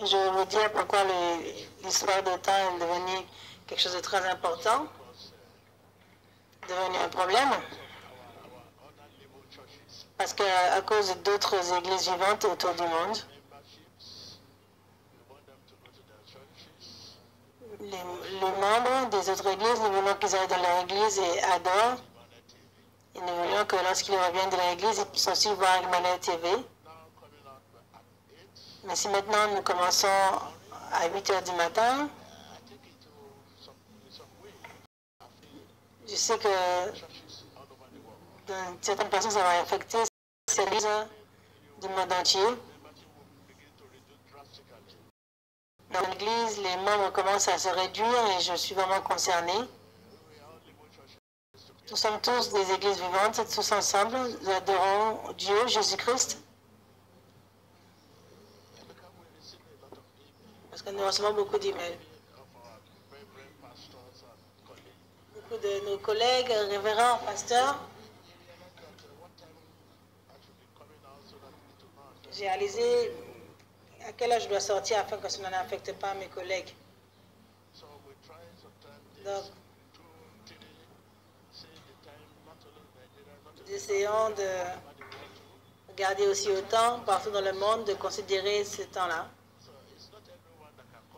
Je vais vous dire pourquoi l'histoire de temps est devenue quelque chose de très important, devenu un problème. Parce qu'à cause d'autres églises vivantes autour du monde, les membres des autres églises, nous voulons qu'ils aillent dans leur église et adorent. Et nous voulons que lorsqu'ils reviennent de leur église, ils puissent aussi voir Emmanuel TV. Mais si maintenant nous commençons à 8 h du matin, je sais que dans certaines personnes, ça va affecter ces églises du monde entier. Dans l'église, les membres commencent à se réduire et je suis vraiment concernée. Nous sommes tous des églises vivantes, tous ensemble, nous adorons Dieu, Jésus-Christ. Parce que nous recevons beaucoup d'emails. Beaucoup de nos collègues, révérends, pasteurs. J'ai réalisé à quel âge je dois sortir afin que cela n'affecte pas mes collègues. Donc, nous essayons de regarder aussi au temps, partout dans le monde, de considérer ce temps-là.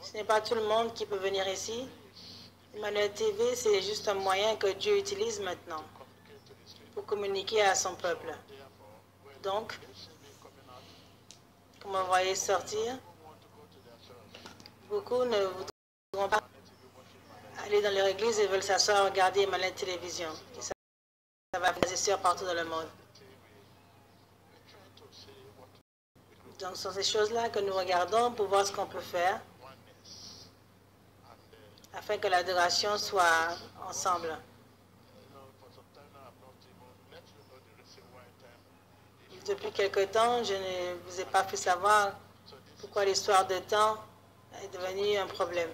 Ce n'est pas tout le monde qui peut venir ici. Emmanuel TV, c'est juste un moyen que Dieu utilise maintenant pour communiquer à son peuple. Donc, comme vous voyez sortir, beaucoup ne voudront pas aller dans leur église et veulent s'asseoir et regarder Emmanuel Télévision. Et ça va faire des sœurs partout dans le monde. Donc, ce sont ces choses-là que nous regardons pour voir ce qu'on peut faire afin que l'adoration soit ensemble. Depuis quelque temps, je ne vous ai pas fait savoir pourquoi l'histoire de temps est devenue un problème.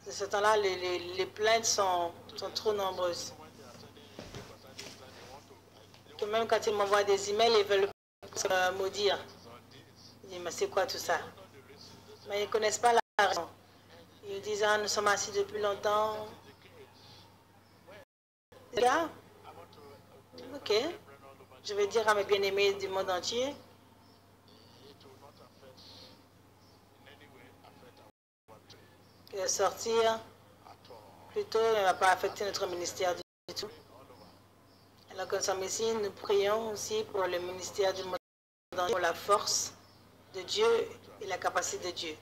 De ce temps-là, les plaintes sont trop nombreuses. Que même quand ils m'envoient des emails, ils veulent se maudire. Ils disent, mais c'est quoi tout ça? Mais ils ne connaissent pas la raison. Ils disent, ah, nous sommes assis depuis longtemps. Là, ok. Je vais dire à mes bien-aimés du monde entier que sortir plutôt ne va pas affecter notre ministère du tout. Alors que nous sommes ici, nous prions aussi pour le ministère du monde entier, pour la force de Dieu et la capacité de Dieu.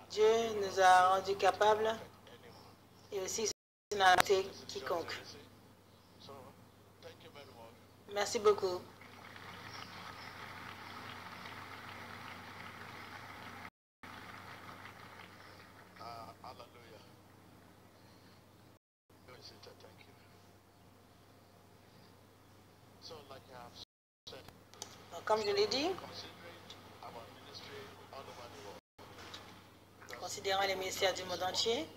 Dieu nous a rendus capables et aussi il n'a été quiconque. Merci beaucoup. Donc, comme je l'ai dit, considérant les ministères du monde entier,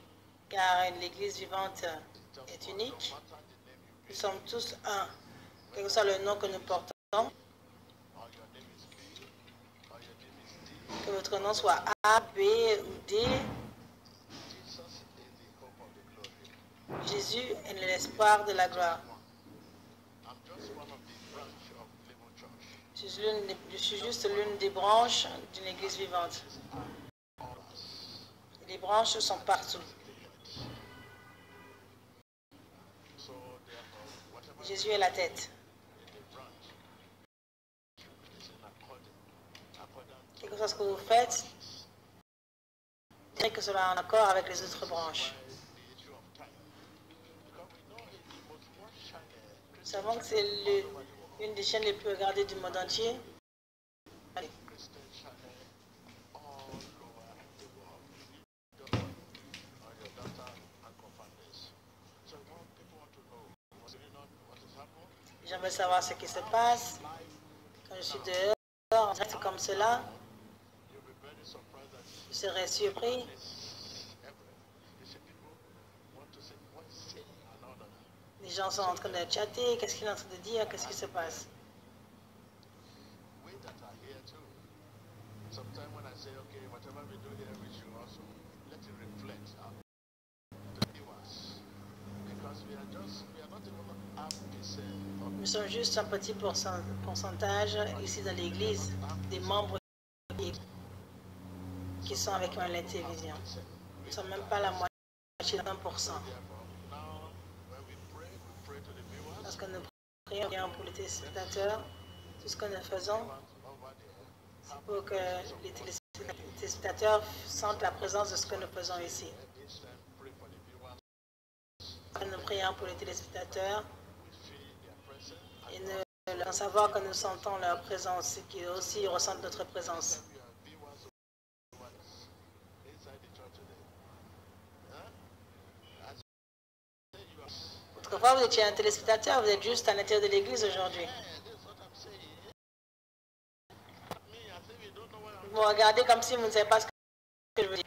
car l'Église vivante est unique, nous sommes tous un, quel que soit le nom que nous portons, que votre nom soit A, B ou D, Jésus est l'espoir de la gloire. Je suis juste l'une des branches d'une église vivante. Les branches sont partout. Jésus est la tête. Quelque chose que vous faites, dirait que cela est en accord avec les autres branches. Nous savons que c'est l'une des chaînes les plus regardées du monde entier. J'aimerais savoir ce qui se passe quand je suis dehors, en direct comme cela. Je serais surpris. Les Les gens sont en train de chatter. Qu'est-ce qu'il est en train de dire? Qu'est-ce qui se passe? Nous sommes juste un petit pourcentage ici dans l'église des membres qui sont avec moi à la télévision. Nous ne sommes même pas la moitié de 1%. Lorsque nous prions pour les téléspectateurs, tout ce que nous faisons, c'est pour que les téléspectateurs sentent la présence de ce que nous faisons ici. Nous prions pour les téléspectateurs et nous leur savoir que nous sentons leur présence et qu'ils aussi ressentent notre présence. Autrefois, vous étiez un téléspectateur, vous êtes juste à l'intérieur de l'église aujourd'hui. Vous me regardez comme si vous ne savez pas ce que je veux dire.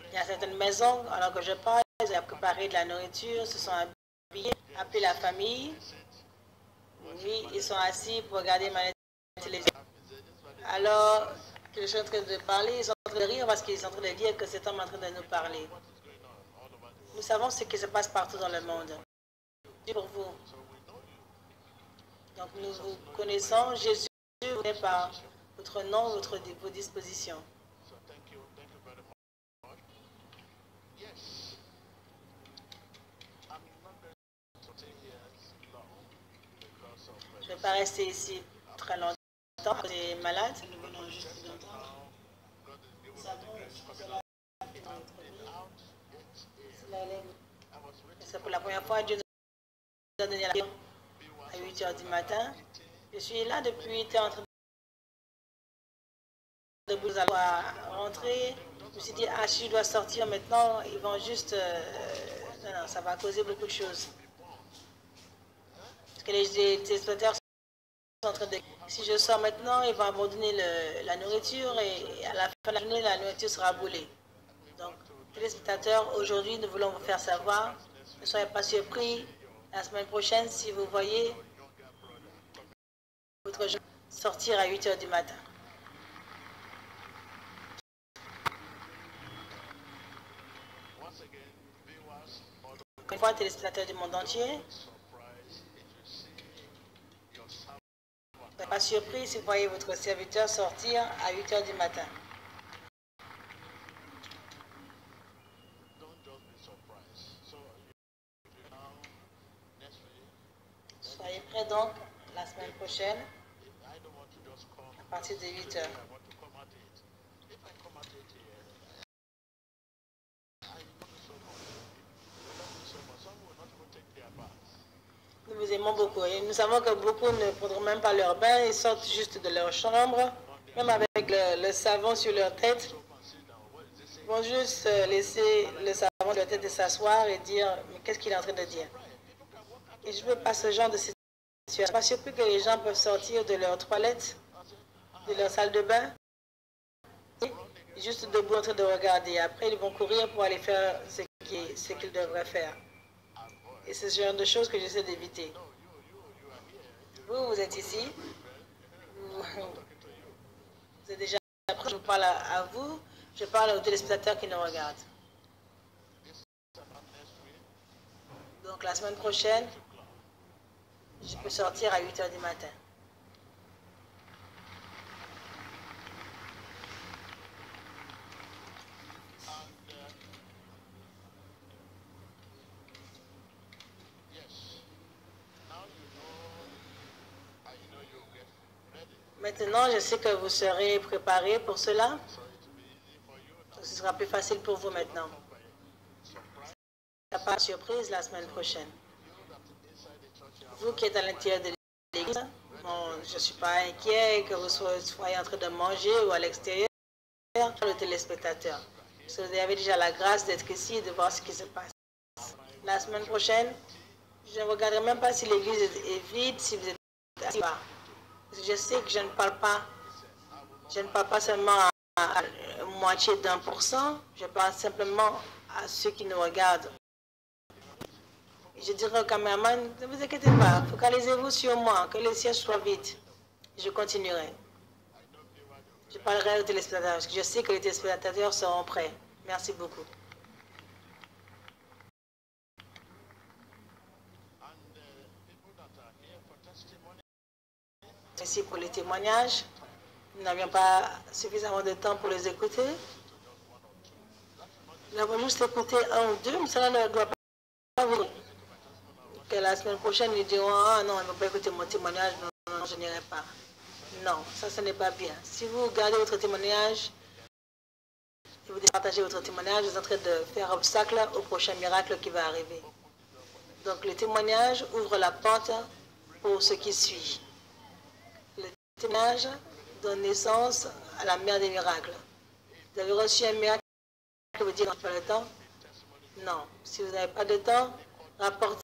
Il y a certaines maisons, alors que je parle, ils ont préparé de la nourriture, se sont habillés, appelé la famille. Oui, ils sont assis pour regarder ma télévision. Alors que je suis en train de parler, ils sont en train de rire parce qu'ils sont en train de dire que cet homme est en train de nous parler. Nous savons ce qui se passe partout dans le monde. Dieu pour vous. Donc nous vous connaissons. Jésus vous est par votre nom, vos dispositions. Je ne vais pas rester ici très longtemps. Vous êtes malade. Nous venons juste d'entendre. C'est pour la première fois que Dieu nous a donné la vie à 8 h du matin. Je suis là depuis 8 h en train de vous rentrer. Je me suis dit, ah, si je dois sortir maintenant, ils vont juste... non, ça va causer beaucoup de choses. Parce que les téléspectateurs sont en train de... Si je sors maintenant, ils vont abandonner la nourriture et à la fin de la journée, la nourriture sera brûlée. Donc, téléspectateurs, aujourd'hui, nous voulons vous faire savoir, ne soyez pas surpris. La semaine prochaine, si vous voyez votre jeune sortir à 8 h du matin. Une fois, téléspectateurs du monde entier, ne soyez pas surpris si vous voyez votre serviteur sortir à 8 h du matin. Soyez prêts donc la semaine prochaine à partir de 8 h. Nous vous aimons beaucoup et nous savons que beaucoup ne prendront même pas leur bain, ils sortent juste de leur chambre, même avec le savon sur leur tête. Ils vont juste laisser le savon de leur tête de s'asseoir et dire mais qu'est-ce qu'il est en train de dire. Et je ne veux pas ce genre de situation. Je ne suis pas surpris que les gens peuvent sortir de leur toilette, de leur salle de bain, juste debout en train de regarder. Après, ils vont courir pour aller faire ce qu'ils devraient faire. Et c'est ce genre de choses que j'essaie d'éviter. Vous êtes ici. Vous êtes déjà prêts. Je parle à vous. Je parle aux téléspectateurs qui nous regardent. Donc la semaine prochaine, je peux sortir à 8 h du matin. Maintenant, je sais que vous serez préparés pour cela. Donc, ce sera plus facile pour vous maintenant. Il n'y a pas de surprise la semaine prochaine. Vous qui êtes à l'intérieur de l'église, bon, je ne suis pas inquiet que vous soyez en train de manger ou à l'extérieur, le téléspectateur. Parce que vous avez déjà la grâce d'être ici et de voir ce qui se passe. La semaine prochaine, je ne regarderai même pas si l'église est vide, si vous êtes assis là. Je sais que je ne parle pas seulement à moitié d'1%. Je parle simplement à ceux qui nous regardent. Je dirais au caméraman, ne vous inquiétez pas, focalisez-vous sur moi, que le siège soit vide. Je continuerai. Je parlerai aux téléspectateurs. Je sais que les téléspectateurs seront prêts. Merci beaucoup. Merci pour les témoignages. Nous n'avions pas suffisamment de temps pour les écouter. Nous avons juste écouté un ou deux, mais cela ne doit pas vous dire que la semaine prochaine, ils diront, ah non, ils ne vont pas écouter mon témoignage, non, non, je n'irai pas. Non, ça, ce n'est pas bien. Si vous gardez votre témoignage et vous partagez votre témoignage, vous êtes en train de faire obstacle au prochain miracle qui va arriver. Donc, le témoignage ouvre la porte pour ce qui suit. Le témoignage donne naissance à la mère des miracles. Vous avez reçu un miracle que vous dites, n'avez pas le temps? Non. Si vous n'avez pas de temps, rapportez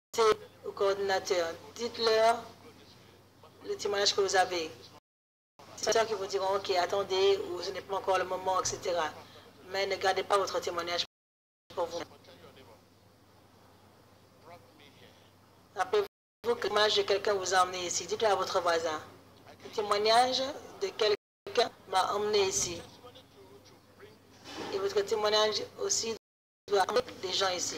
au coordinateur. Dites-leur le témoignage que vous avez. C'est ça qui vous diront, ok, attendez, ou ce n'est pas encore le moment, etc. Mais ne gardez pas votre témoignage pour vous. Rappelez-vous que le témoignage de quelqu'un vous a emmené ici. Dites-le à votre voisin. Le témoignage de quelqu'un m'a emmené ici. Et votre témoignage aussi doit amener des gens ici.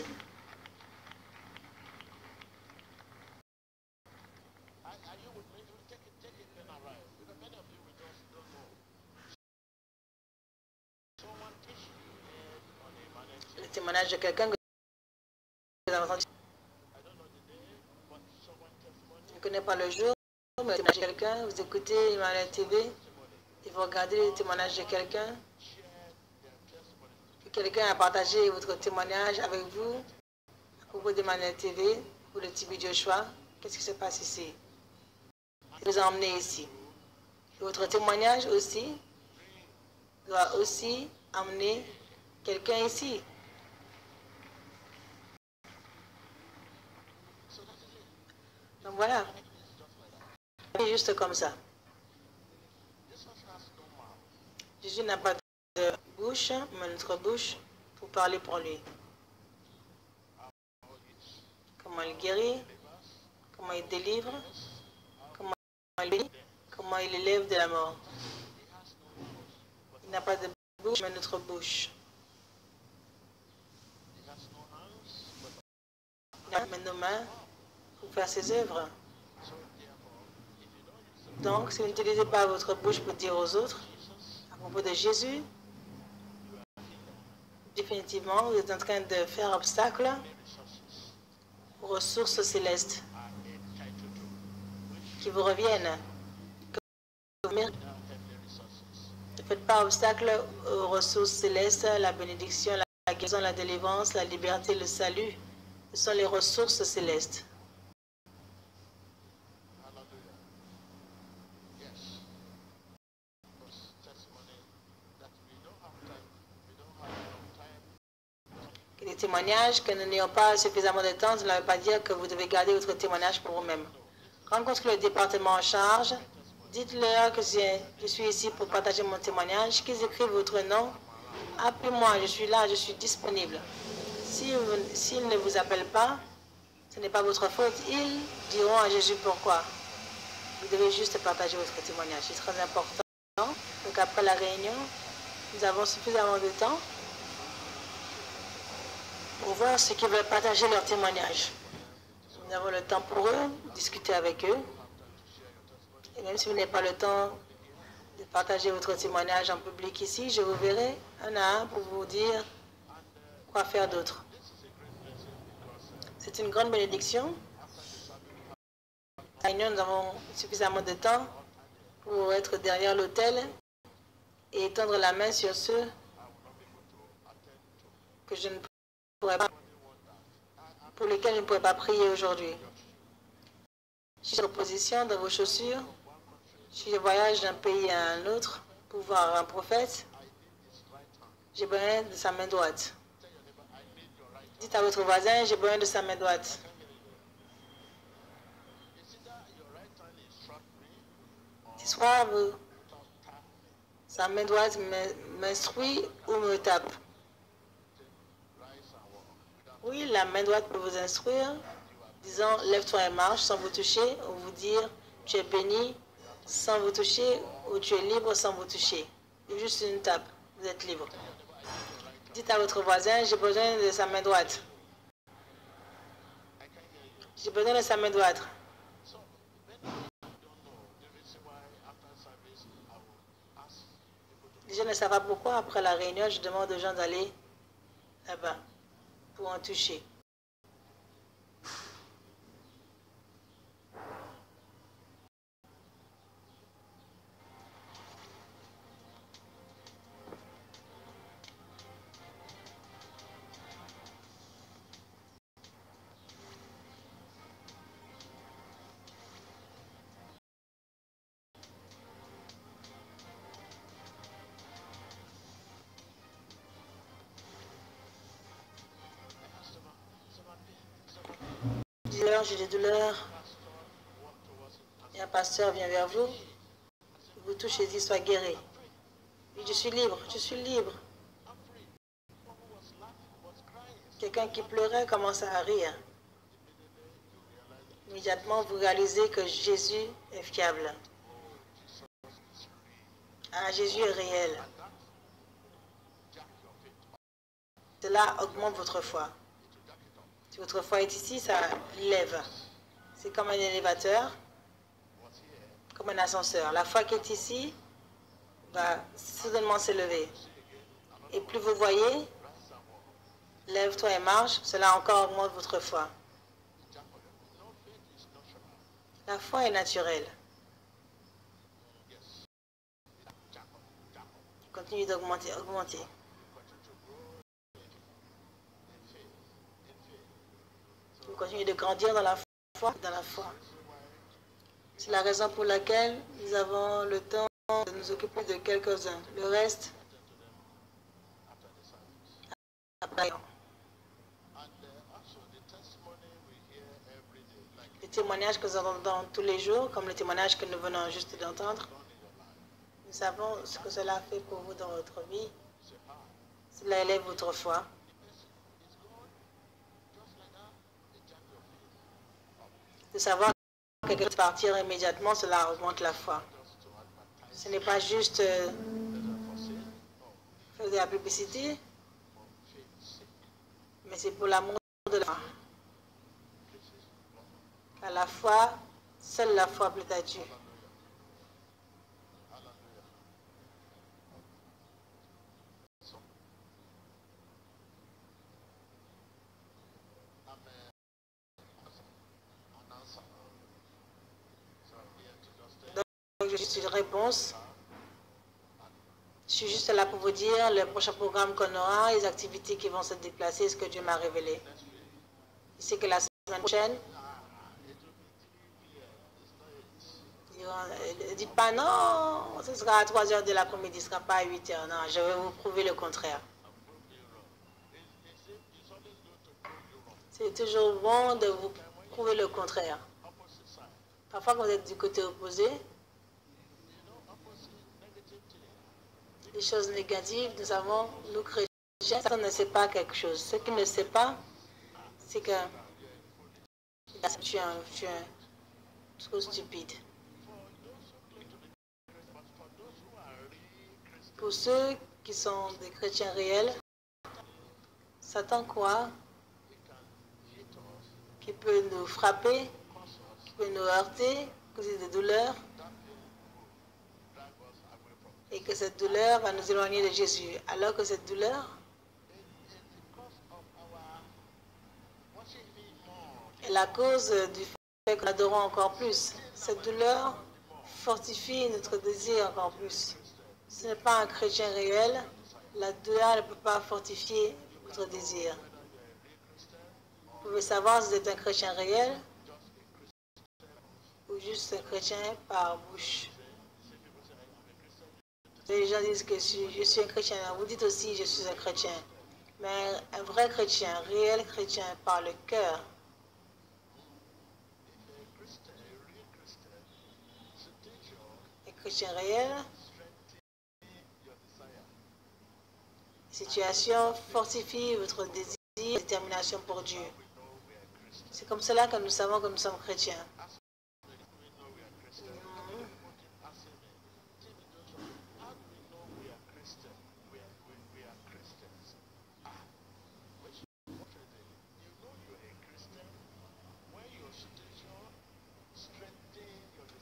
Le témoignage de quelqu'un que vous avez entendu. Je ne connais pas le jour, mais le témoignage de quelqu'un, vous écoutez Emmanuel TV, et vous regardez le témoignage de quelqu'un. Quelqu'un a partagé votre témoignage avec vous à propos d'Emmanuel TV ou de TB Joshua. Qu'est-ce qui se passe ici? Il vous a emmené ici. Et votre témoignage aussi doit aussi amener quelqu'un ici. Donc voilà. C'est juste comme ça. Jésus n'a pas de bouche, mais notre bouche pour parler pour lui. Comment il guérit, comment il délivre, comment il bénit, comment il élève de la mort. Il n'a pas de bouche, mais notre bouche. Il a nos mains pour faire ses œuvres. Donc, si vous n'utilisez pas votre bouche pour dire aux autres à propos de Jésus, définitivement, vous êtes en train de faire obstacle aux ressources célestes qui vous reviennent. Ne faites pas obstacle aux ressources célestes, la bénédiction, la guérison, la délivrance, la liberté, le salut. Ce sont les ressources célestes. Les témoignages, que nous n'ayons pas suffisamment de temps, cela ne veut pas dire que vous devez garder votre témoignage pour vous-même. Rencontrez le département en charge, dites-leur que je suis ici pour partager mon témoignage, qu'ils écrivent votre nom. Appelez-moi, je suis là, je suis disponible. S'ils ne vous appellent pas, ce n'est pas votre faute. Ils diront à Jésus pourquoi. Vous devez juste partager votre témoignage. C'est très important. Donc après la réunion, nous avons suffisamment de temps pour voir ceux qui veulent partager leur témoignage. Nous avons le temps pour eux, discuter avec eux. Et même si vous n'avez pas le temps de partager votre témoignage en public ici, je vous verrai un à un pour vous dire quoi faire d'autre. C'est une grande bénédiction. Nous avons suffisamment de temps pour être derrière l'autel et étendre la main sur ceux que je ne pourrais pas, pour lesquels je ne pourrais pas prier aujourd'hui. Si j'ai l'opposition dans vos chaussures, si je voyage d'un pays à un autre pour voir un prophète, j'ai besoin de sa main droite. Dites à votre voisin, j'ai besoin de sa main droite. Soit Sa main droite m'instruit ou me tape. Oui, la main droite peut vous instruire, disant lève-toi et marche sans vous toucher, ou vous dire tu es béni sans vous toucher, ou tu es libre sans vous toucher. Juste une tape, vous êtes libre. Dites à votre voisin, j'ai besoin de sa main droite. J'ai besoin de sa main droite. Je ne sais pas pourquoi, après la réunion, je demande aux gens d'aller là-bas pour en toucher. J'ai des douleurs. Et un pasteur vient vers vous. Vous touchez et dit sois guéri. Je suis libre, je suis libre. Quelqu'un qui pleurait commence à rire. Immédiatement, vous réalisez que Jésus est fiable. Ah, Jésus est réel. Cela augmente votre foi. Si votre foi est ici, ça lève. C'est comme un élévateur, comme un ascenseur. La foi qui est ici va soudainement s'élever. Et plus vous voyez, lève-toi et marche, cela encore augmente votre foi. La foi est naturelle. Continue d'augmenter, augmenter. Vous continuez de grandir dans la foi, C'est la raison pour laquelle nous avons le temps de nous occuper de quelques-uns. Le reste, après. Les témoignages que nous entendons tous les jours, comme le témoignage que nous venons juste d'entendre, nous savons ce que cela fait pour vous dans votre vie. Cela élève votre foi. De savoir que quelqu'un peut partir immédiatement, cela augmente la foi. Ce n'est pas juste faire de la publicité, mais c'est pour l'amour de la foi. À la foi, seule la foi plaît à Dieu. Donc, je suis une réponse. Je suis juste là pour vous dire le prochain programme qu'on aura, les activités qui vont se déplacer, ce que Dieu m'a révélé. Je sais que la semaine prochaine, ne dites pas non, ce sera à 3 heures de l'après-midi, ce ne sera pas à 8 heures. Non, je vais vous prouver le contraire. C'est toujours bon de vous prouver le contraire. Parfois, quand vous êtes du côté opposé, les choses négatives, nous savons, nous chrétiens, ça ne sait pas quelque chose. Ce qu'il ne sait pas, c'est que tu es trop stupide. Pour ceux qui sont des chrétiens réels, Satan croit qu'il peut nous frapper, qu'il peut nous heurter, causer des douleurs, et que cette douleur va nous éloigner de Jésus. Alors que cette douleur est la cause du fait que nous adorons encore plus. Cette douleur fortifie notre désir encore plus. Ce n'est pas un chrétien réel. La douleur ne peut pas fortifier votre désir. Vous pouvez savoir si vous êtes un chrétien réel ou juste un chrétien par bouche. Les gens disent que je suis un chrétien. Vous dites aussi je suis un chrétien. Mais un vrai chrétien, un réel chrétien par le cœur, un chrétien réel situation fortifie votre désir et détermination pour Dieu. C'est comme cela que nous savons que nous sommes chrétiens.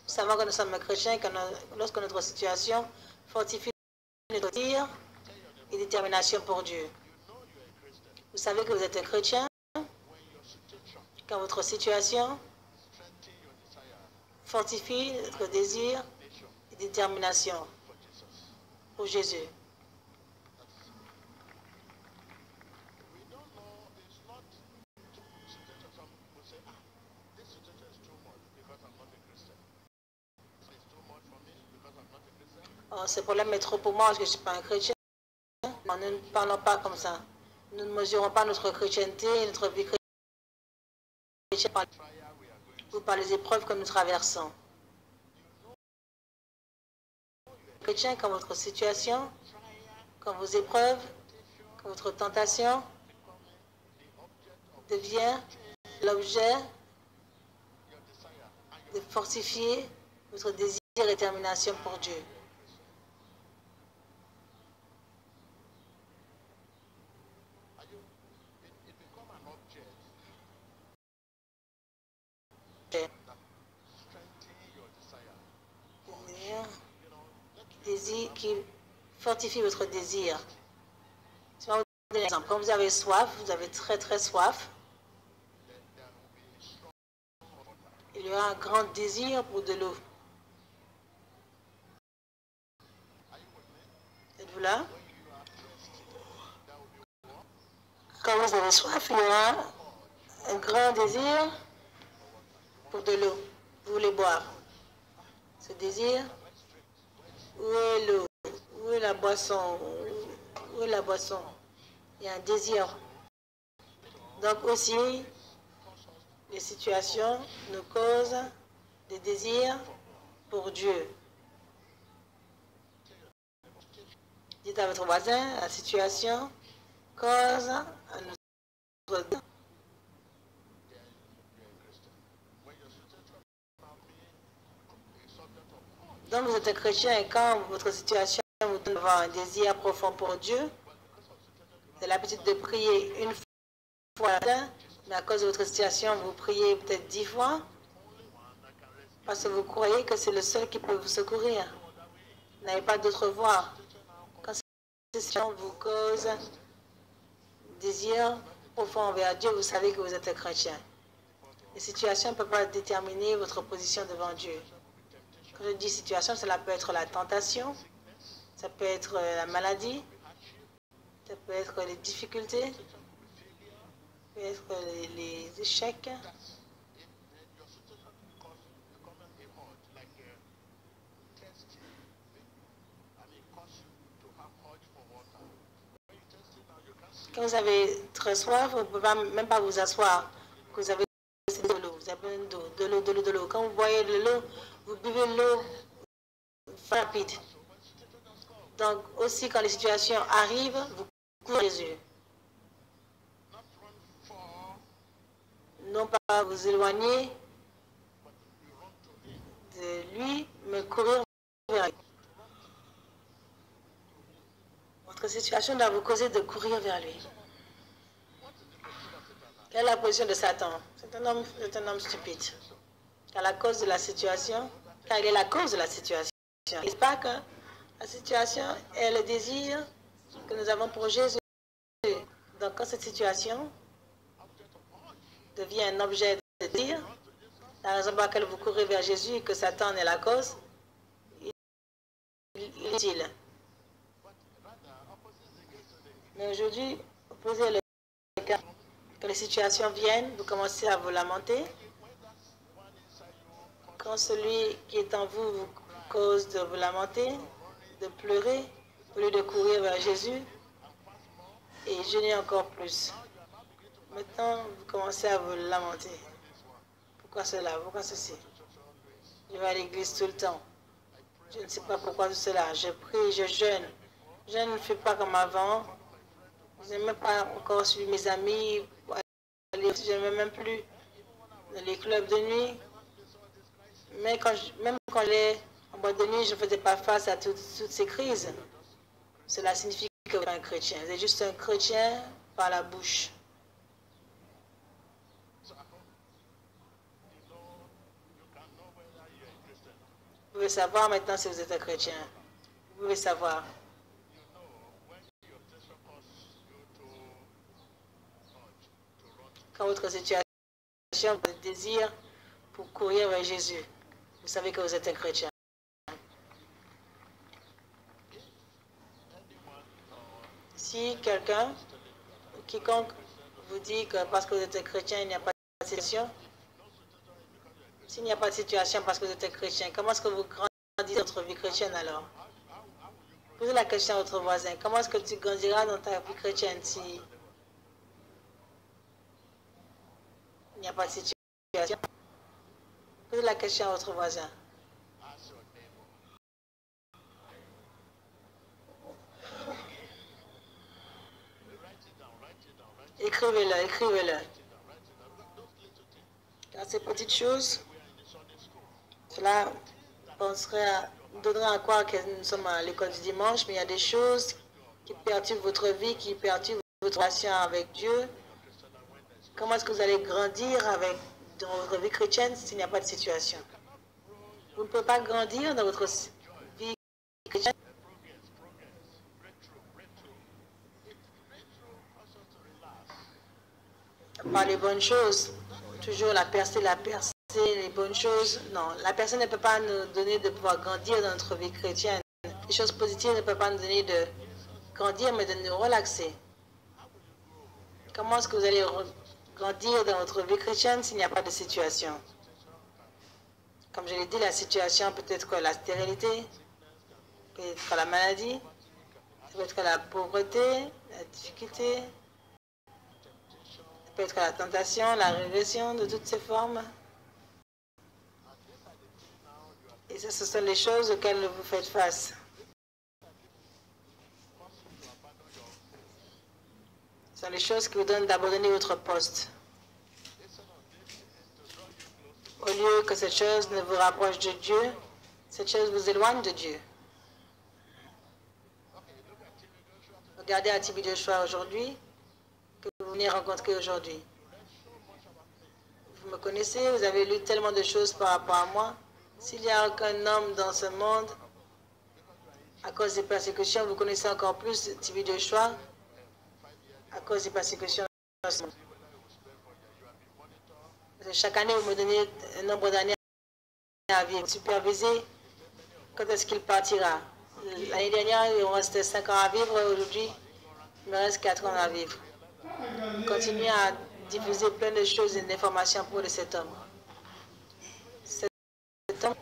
Nous savons que nous sommes chrétiens lorsque notre situation fortifie notre désir et détermination pour Dieu. Vous savez que vous êtes un chrétien quand votre situation fortifie notre désir et détermination pour Jésus. Oh, ce problème est trop pour moi parce que je ne suis pas un chrétien. Non, nous ne parlons pas comme ça. Nous ne mesurons pas notre chrétienté, notre vie chrétienne par les épreuves que nous traversons. Chrétien, quand votre situation, quand vos épreuves, quand votre tentation devient l'objet de fortifier votre désir et détermination pour Dieu. Désir qui fortifie votre désir. Je vais vous donner un exemple. Quand vous avez soif, vous avez très très soif, il y aura un grand désir pour de l'eau. Êtes-vous là? Quand vous avez soif, il y aura un grand désir pour de l'eau. Vous voulez boire. Ce désir, où est l'eau? Où est la boisson? Où est la boisson? Il y a un désir. Donc aussi, les situations nous causent des désirs pour Dieu. Dites à votre voisin, la situation cause à notre désir. Donc vous êtes un chrétien et quand votre situation vous donne un désir profond pour Dieu, vous avez l'habitude de prier une fois, mais à cause de votre situation, vous priez peut-être 10 fois, parce que vous croyez que c'est le seul qui peut vous secourir. Vous n'avez pas d'autre voie. Quand cette situation vous cause désir profond envers Dieu, vous savez que vous êtes un chrétien. Les situations ne peuvent pas déterminer votre position devant Dieu. Quand je dis situation, cela peut être la tentation, ça peut être la maladie, ça peut être les difficultés, ça peut être les échecs. Quand vous avez très soif, vous ne pouvez même pas vous asseoir. Vous avez de l'eau, vous avez de l'eau. Quand vous boyez de l'eau, vous buvez l'eau rapide. Donc aussi quand les situations arrivent, vous courez Jésus. Non pas vous éloigner de lui, mais courir vers lui. Votre situation doit vous causer de courir vers lui. Quelle est la position de Satan? C'est un homme stupide. Car la cause de la situation, car il est la cause de la situation. N'est-ce pas que la situation est le désir que nous avons pour Jésus? Donc quand cette situation devient un objet de désir, la raison pour laquelle vous courez vers Jésus et que Satan est la cause, il est utile. Mais aujourd'hui, opposez le cas. Que les situations viennent, vous commencez à vous lamenter. Quand celui qui est en vous vous cause de vous lamenter, de pleurer, au lieu de courir vers Jésus et jeûner encore plus. Maintenant, vous commencez à vous lamenter. Pourquoi cela? Pourquoi ceci? Je vais à l'église tout le temps. Je ne sais pas pourquoi tout cela. Je prie, je jeûne. Je ne fais pas comme avant. Je n'ai même pas encore suivi mes amis. Je ne vais même plus dans les clubs de nuit. Mais même quand j'allais en boîte de nuit, je ne faisais pas face à toutes ces crises. Cela signifie que vous êtes un chrétien. Vous êtes juste un chrétien par la bouche. Vous pouvez savoir maintenant si vous êtes un chrétien. Vous pouvez savoir. Quand votre situation, votre désir pour courir vers Jésus, vous savez que vous êtes un chrétien. Si quelqu'un, quiconque vous dit que parce que vous êtes un chrétien, il n'y a pas de situation, s'il n'y a pas de situation parce que vous êtes un chrétien, comment est-ce que vous grandissez votre vie chrétienne alors? Posez la question à votre voisin. Comment est-ce que tu grandiras dans ta vie chrétienne si il n'y a pas de situation? Posez la question à votre voisin. Écrivez-le, écrivez-le. Car ces petites choses, cela donnera à croire que nous sommes à l'école du dimanche, mais il y a des choses qui perturbent votre vie, qui perturbent votre relation avec Dieu. Comment est-ce que vous allez grandir dans votre vie chrétienne s'il n'y a pas de situation? Vous ne pouvez pas grandir dans votre vie chrétienne par les bonnes choses. Toujours la percer, les bonnes choses. Non, la personne ne peut pas nous donner de pouvoir grandir dans notre vie chrétienne. Les choses positives ne peuvent pas nous donner de grandir, mais de nous relaxer. Comment est-ce que vous allez grandir dans votre vie chrétienne s'il n'y a pas de situation? Comme je l'ai dit, la situation peut être la stérilité, peut être la maladie, peut être la pauvreté, la difficulté, peut être la tentation, la régression de toutes ces formes. Et ça, ce sont les choses auxquelles vous faites face. Ce sont les choses qui vous donnent d'abandonner votre poste. Au lieu que cette chose ne vous rapproche de Dieu, cette chose vous éloigne de Dieu. Regardez à Tibi Joshua aujourd'hui, que vous venez rencontrer aujourd'hui. Vous me connaissez, vous avez lu tellement de choses par rapport à moi. S'il n'y a aucun homme dans ce monde, à cause des persécutions, vous connaissez encore plus Tibi Joshua, à cause des persécutions dans ce monde. Chaque année, vous me donnez un nombre d'années à vivre. Superviser, quand est-ce qu'il partira? L'année dernière, il me restait 5 ans à vivre. Aujourd'hui, il me reste 4 ans à vivre. Continuez à diffuser plein de choses et d'informations pour cet homme. Cet homme,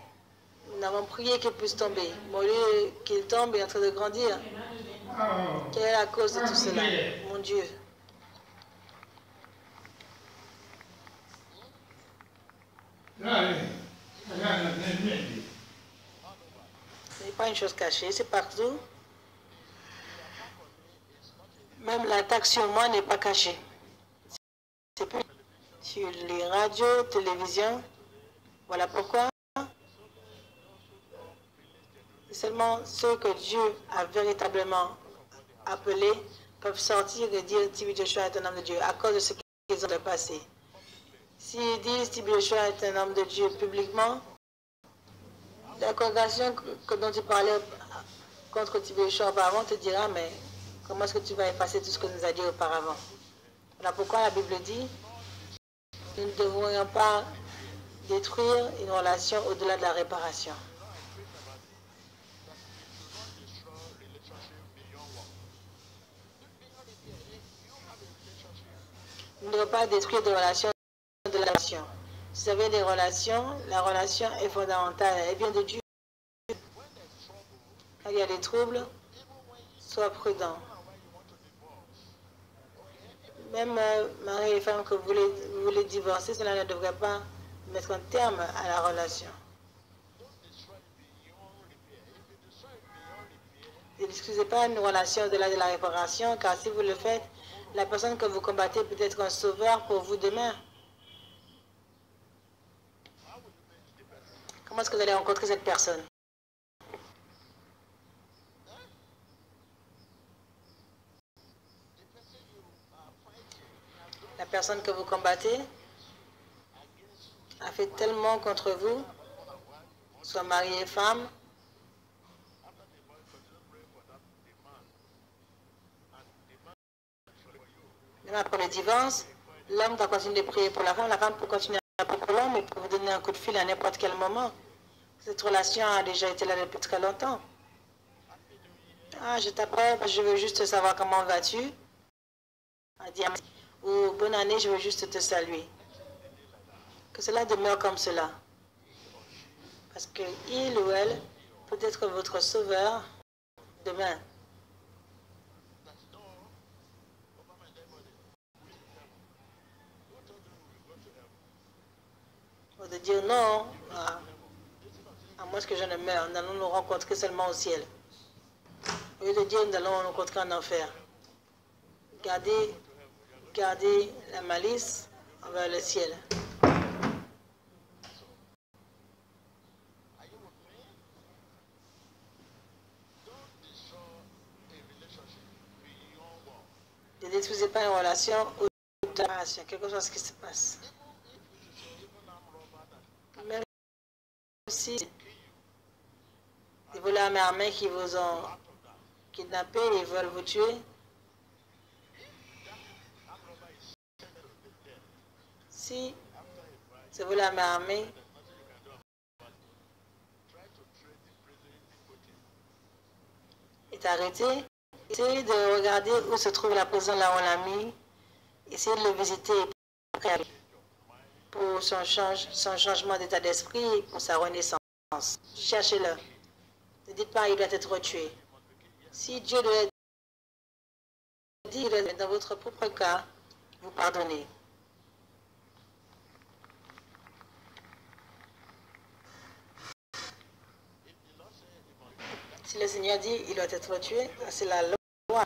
nous avons prié qu'il puisse tomber. Mais au lieu qu'il tombe, il est en train de grandir. Quelle est la cause de tout cela? Mon Dieu. Ce n'est pas une chose cachée, c'est partout. Même l'attaque sur moi n'est pas cachée. C'est plus sur les radios, télévisions. Voilà pourquoi seulement ceux que Dieu a véritablement appelés peuvent sortir et dire Tibi Joshua est un homme de Dieu à cause de ce qu'ils ont de passé. S'ils disent Tibi Joshua est un homme de Dieu publiquement, la congrégation dont tu parlais contre Tibi Joshua auparavant te dira, mais comment est-ce que tu vas effacer tout ce que nous a dit auparavant? Voilà pourquoi la Bible dit, nous ne devrions pas détruire une relation au-delà de la réparation. Nous ne devons pas détruire des relations de la relation. Si vous avez des relations, la relation est fondamentale, elle vient de Dieu. Quand il y a des troubles, sois prudent. Même mari et femme que vous voulez divorcer, cela ne devrait pas mettre un terme à la relation. Ne discutez pas une relation au-delà de la réparation, car si vous le faites, la personne que vous combattez peut être un sauveur pour vous demain. Comment est-ce que vous allez rencontrer cette personne? La personne que vous combattez a fait tellement contre vous, soit mari et femme. Même après le divorce, l'homme doit continuer de prier pour la femme peut continuer à prier pour l'homme et peut vous donner un coup de fil à n'importe quel moment. Cette relation a déjà été là depuis très longtemps. Ah, je t'appelle, je veux juste savoir comment vas-tu. Ou bonne année, je veux juste te saluer. Que cela demeure comme cela. Parce qu'il ou elle peut être votre sauveur demain. Ou de dire non, à moins que je ne meure, nous allons nous rencontrer seulement au ciel. Au lieu de dire nous allons nous rencontrer en enfer. Gardez la malice envers le ciel. Ne détruisez pas une relation au-delà de la relation, quelque chose qui se passe. Même si des voleurs armés qui vous ont kidnappé et veulent vous tuer, si ce voleur armé est arrêté, essayez de regarder où se trouve la prison là où on l'a mis, essayez de le visiter pour son changement d'état d'esprit, pour sa renaissance. Cherchez-le. Ne dites pas il doit être tué. Si Dieu doit dire dans votre propre cas, vous pardonnez. Si le Seigneur dit il doit être tué, c'est la loi.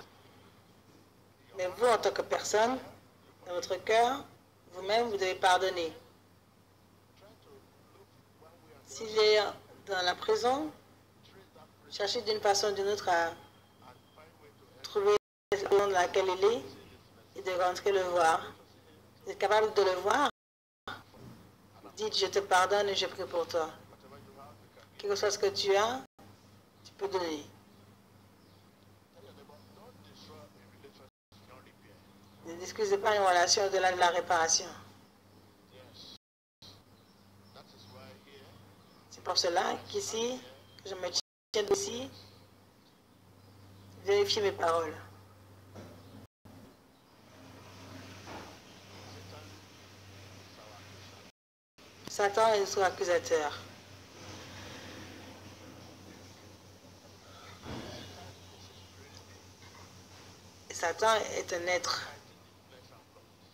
Mais vous, en tant que personne, dans votre cœur, vous-même, vous devez pardonner. S'il est dans la prison, cherchez d'une façon ou d'une autre à trouver la prison dans laquelle il est et de rentrer le voir. Vous êtes capable de le voir? Dites, je te pardonne et je prie pour toi. Quelque chose que tu as, tu peux donner. Ne discutez pas une relation au-delà de la réparation. C'est pour cela qu'ici, je me tiens ici, vérifiez mes paroles. Satan est notre accusateur. Et Satan est un être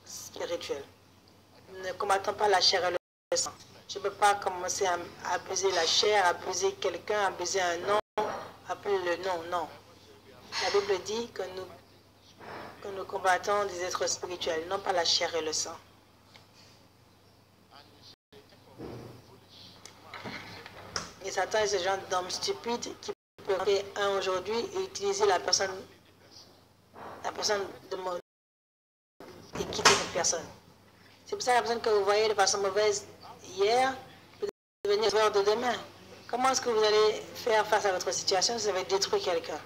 spirituel. Ne combattons pas la chair et le sang. Je ne peux pas commencer à abuser la chair, abuser quelqu'un, abuser un nom, appeler le nom, non. La Bible dit que nous combattons des êtres spirituels, non pas la chair et le sang. Et Satan est ce genre d'homme stupide qui peut créer un aujourd'hui et utiliser la personne de mon et quitter cette personne. C'est pour ça que la personne que vous voyez de façon mauvaise hier peut devenir sauveur de demain. Comment est-ce que vous allez faire face à votre situation si vous avez détruit quelqu'un?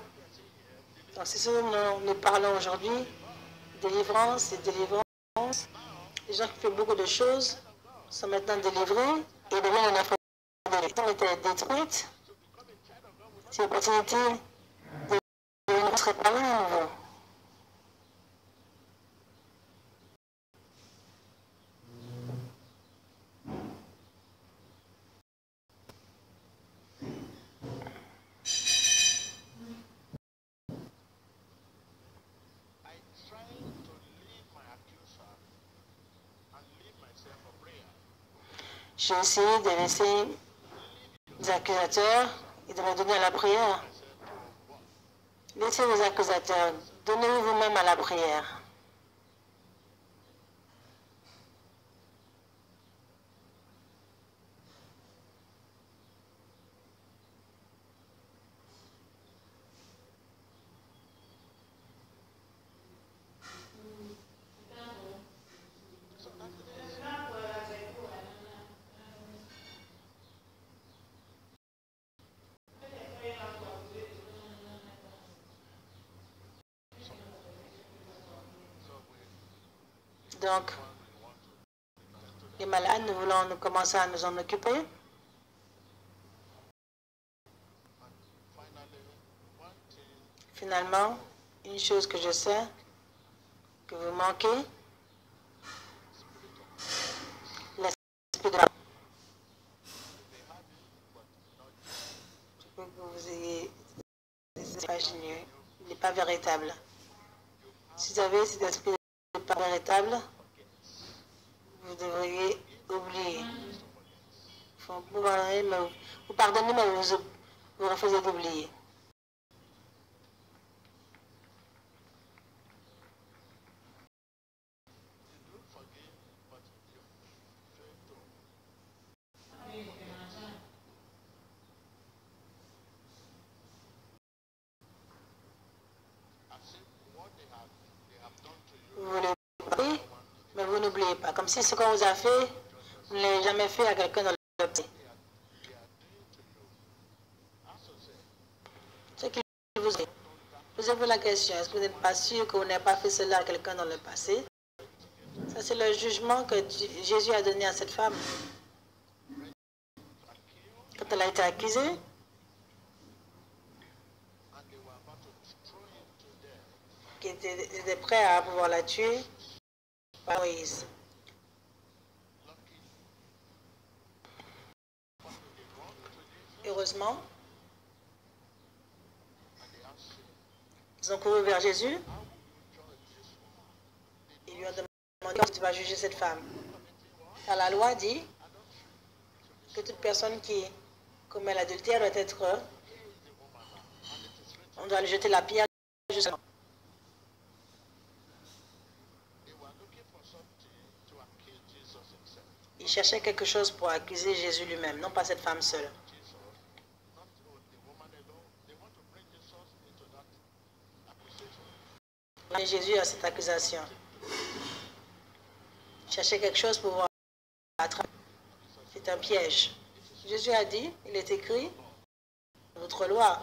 Donc c'est ce dont nous parlons aujourd'hui, délivrance et délivrance. Les gens qui font beaucoup de choses sont maintenant délivrés et deviennent un enfant de ont été détruites. C'est l'opportunité de devenir réparée à nouveau. J'ai essayé de laisser les accusateurs et de me donner à la prière. Laissez vos accusateurs. Donnez-vous vous-même à la prière. Donc, les malades, nous voulons commencer à nous en occuper. Finalement, une chose que je sais que vous manquez, l'esprit de la... Je peux que vous ayez imaginé, il n'est pas véritable. Si vous avez cet esprit n'est pas véritable, vous devriez oublier. Vous pardonnez, mais vous refusez d'oublier. Vous voulez oublier, mais vous n'oubliez pas. Comme si ce qu'on vous a fait, vous ne l'avez jamais fait à quelqu'un dans le passé. Ce qu'il vous dit. Posez-vous la question, est-ce que vous n'êtes pas sûr que vous n'avez pas fait cela à quelqu'un dans le passé? Ça, c'est le jugement que Jésus a donné à cette femme. Quand elle a été accusée, qui était prêt à pouvoir la tuer par Moïse. Heureusement, ils ont couru vers Jésus. Ils lui ont demandé comment tu vas juger cette femme. Car la loi dit que toute personne qui commet l'adultère doit être... On doit lui jeter la pierre justement. Ils cherchaient quelque chose pour accuser Jésus lui-même, non pas cette femme seule. Et Jésus a cette accusation. Chercher quelque chose pour voir attraper. C'est un piège. Jésus a dit, il est écrit, dans votre loi,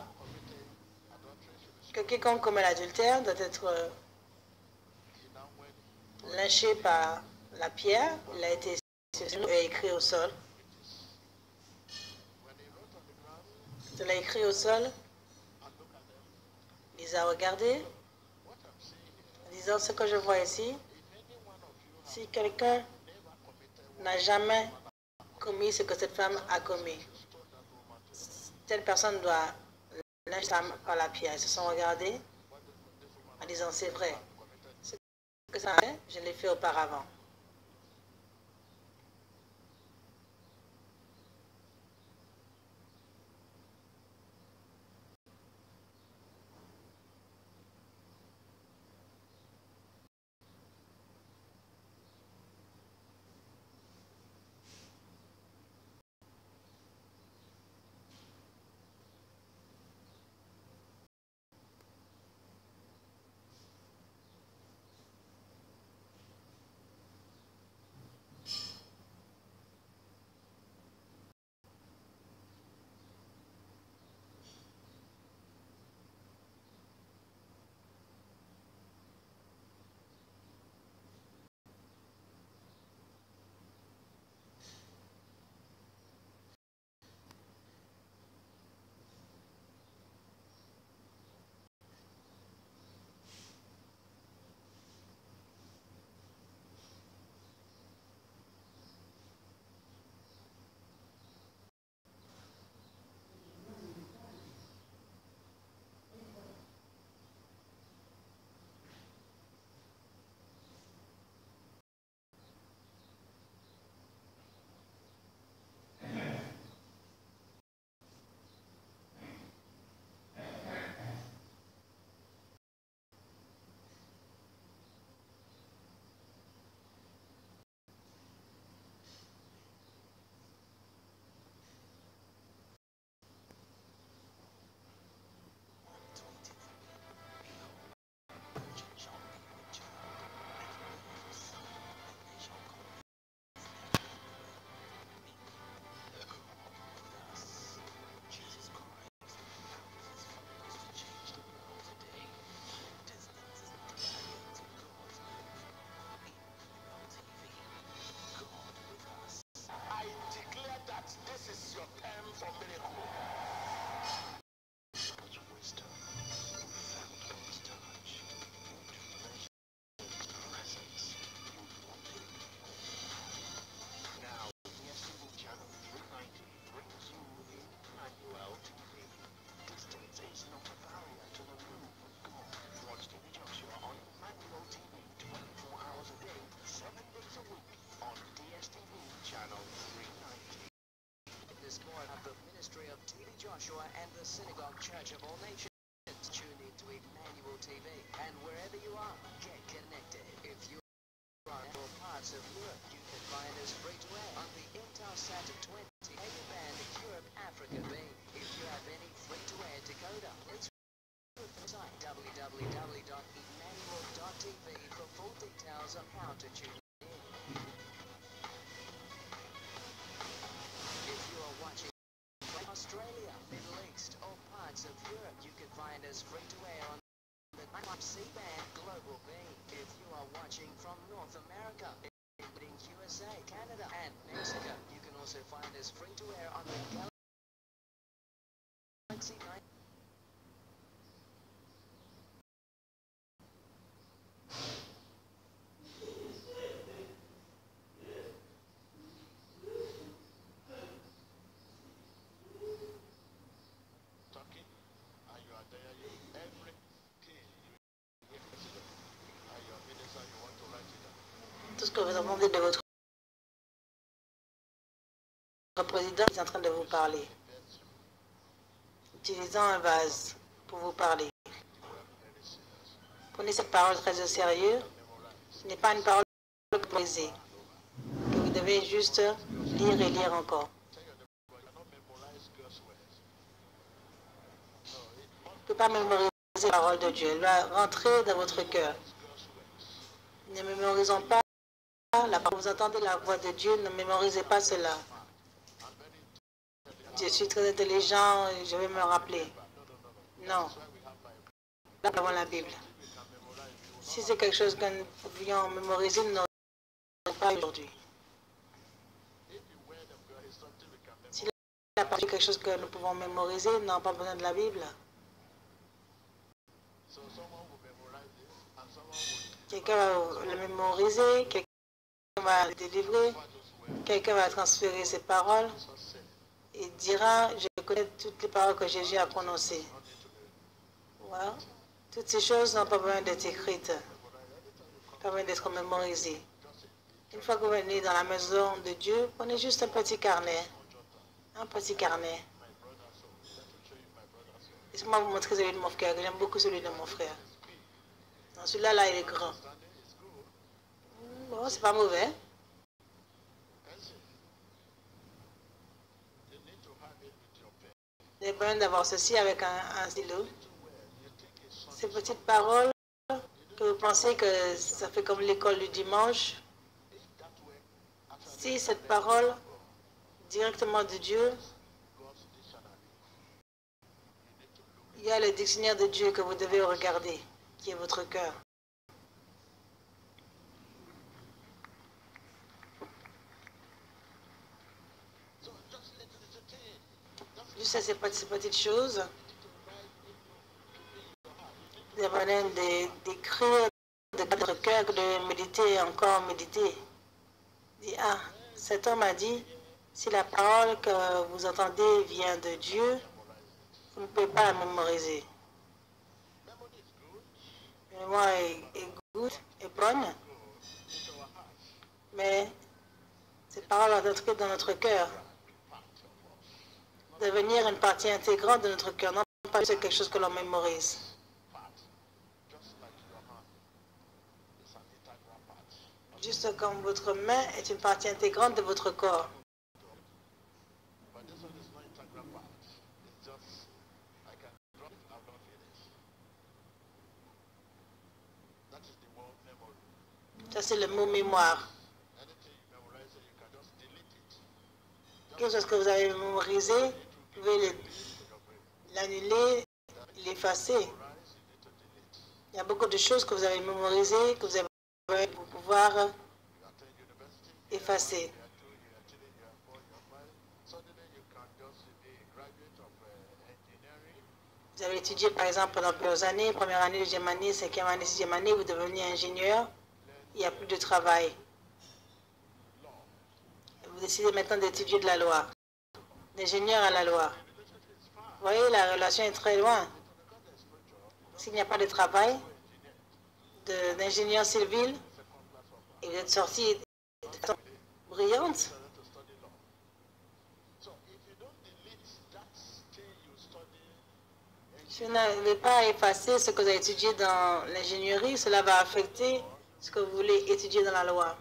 que quiconque commet l'adultère doit être lynché par la pierre. Il a été écrit au sol. Il l'a écrit au sol. Il les a regardés. En disant ce que je vois ici, si quelqu'un n'a jamais commis ce que cette femme a commis, telle personne doit lyncher par la pierre. Ils se sont regardés en disant c'est vrai. Ce que ça fait, je l'ai fait auparavant. church of all nations. Tune in to Emmanuel TV, and wherever you are, get connected. If you are in all parts of Europe, you can find us free to air on the Intelsat 20 band Europe Africa B. If you have any free to air decoder, let's go to the site www.emmanuel.tv for full details on how to tune in. If you are watching from Australia, Middle East, or parts of Europe, you can find us free to air on the C-band Global B. If you are watching from North America, including USA, Canada, and Mexico, you can also find us free to air on the Galaxy 9. Tout ce que vous demandez de votre président est en train de vous parler, utilisant un vase pour vous parler. Prenez cette parole très au sérieux. Ce n'est pas une parole brisée, que vous devez juste lire et lire encore. Vous ne pouvez pas mémoriser la parole de Dieu. Elle va rentrer dans votre cœur. Ne mémorisons pas la parole. Vous entendez la voix de Dieu, ne mémorisez pas cela. Je suis très intelligent, je vais me rappeler. Non. Là, nous avons la Bible. Si c'est quelque chose que nous pouvions mémoriser, nous n'aurions pas aujourd'hui. Si la parole est quelque chose que nous pouvons mémoriser, nous n'avons pas besoin de la Bible. Quelqu'un va le mémoriser, quelqu'un va le délivrer, quelqu'un va transférer ses paroles et dira, je connais toutes les paroles que Jésus a prononcées. Voilà. Toutes ces choses n'ont pas besoin d'être écrites, pas besoin d'être mémorisées. Une fois que vous venez dans la maison de Dieu, prenez juste un petit carnet. Un petit carnet. Laissez-moi vous montrer celui de mon frère, j'aime beaucoup celui de mon frère. Celui-là, là, il est grand. Bon, c'est pas mauvais. Vous avez besoin d'avoir ceci avec un stylo. Ces petites paroles que vous pensez que ça fait comme l'école du dimanche. Si cette parole directement de Dieu, il y a le dictionnaire de Dieu que vous devez regarder, qui est votre cœur. Juste à ces petites choses, vous avez besoin d'écrire de votre cœur, de méditer, encore méditer. Dit, ah, cet homme a dit, si la parole que vous entendez vient de Dieu, vous ne pouvez pas la mémoriser. La mémoire est bonne, mais cette parole va entrer dans notre cœur, devenir une partie intégrante de notre cœur, non pas juste quelque chose que l'on mémorise. Juste comme votre main est une partie intégrante de votre corps. Ça, c'est le mot mémoire. Quelque chose que vous avez mémorisé, vous pouvez l'annuler, l'effacer. Il y a beaucoup de choses que vous avez mémorisées, que vous avez pour pouvoir effacer. Vous avez étudié, par exemple, pendant plusieurs années, première année, deuxième année, cinquième année, sixième année, vous devenez ingénieur, il n'y a plus de travail. Vous décidez maintenant d'étudier de la loi, d'ingénieur à la loi. Vous voyez, la relation est très loin. S'il n'y a pas de travail d'ingénieur civil, et vous êtes sorti brillante, Si vous n'avez pas effacé ce que vous avez étudié dans l'ingénierie, cela va affecter ce que vous voulez étudier dans la loi.